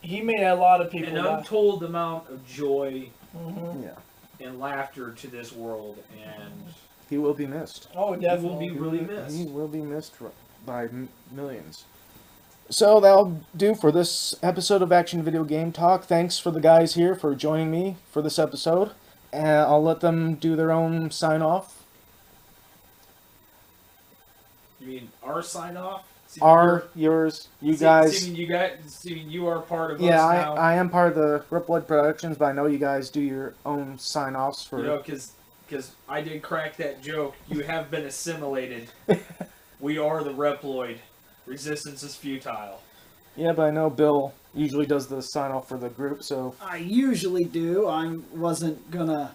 He made a lot of people an laugh. untold amount of joy Mm-hmm. Yeah. and laughter to this world, and He will be missed. Oh, he definitely. will be really missed. He will be missed by millions. So that'll do for this episode of Action Video Game Talk. Thanks for the guys here for joining me for this episode. And I'll let them do their own sign-off. You mean our sign off? Yours, you guys. Seeing you are part of Yeah, us now. I am part of the Reploid Productions, but I know you guys do your own sign-offs for... You know, because I did crack that joke. You have been assimilated. We are the Reploid. Resistance is futile. Yeah, but I know Bill usually does the sign-off for the group, so... I usually do. I wasn't gonna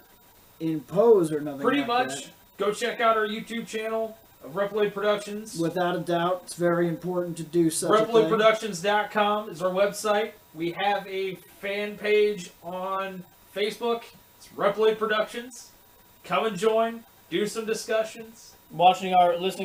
impose or nothing. Pretty like much, that. go check out our YouTube channel of Reploid Productions. Without a doubt, it's very important to do such a thing. ReploidProductions.com is our website. We have a fan page on Facebook. It's Reploid Productions. Come and join. Do some discussions. Listening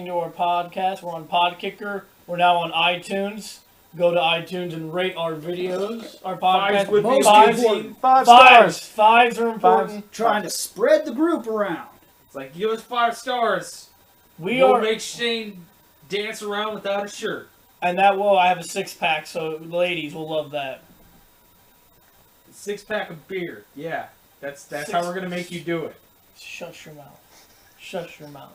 to our podcast. We're on Podkicker. We're now on iTunes. Go to iTunes and rate our videos, our Fives podcast. would be Most amazing. 5 stars. Fives are important. Trying to spread the group around. It's like, give us 5 stars. We'll make Shane dance around without a shirt. and that will. I have a 6-pack, so ladies will love that. 6-pack of beer. Yeah, that's Six- how we're gonna make you do it. Shut your mouth. Shut your mouth.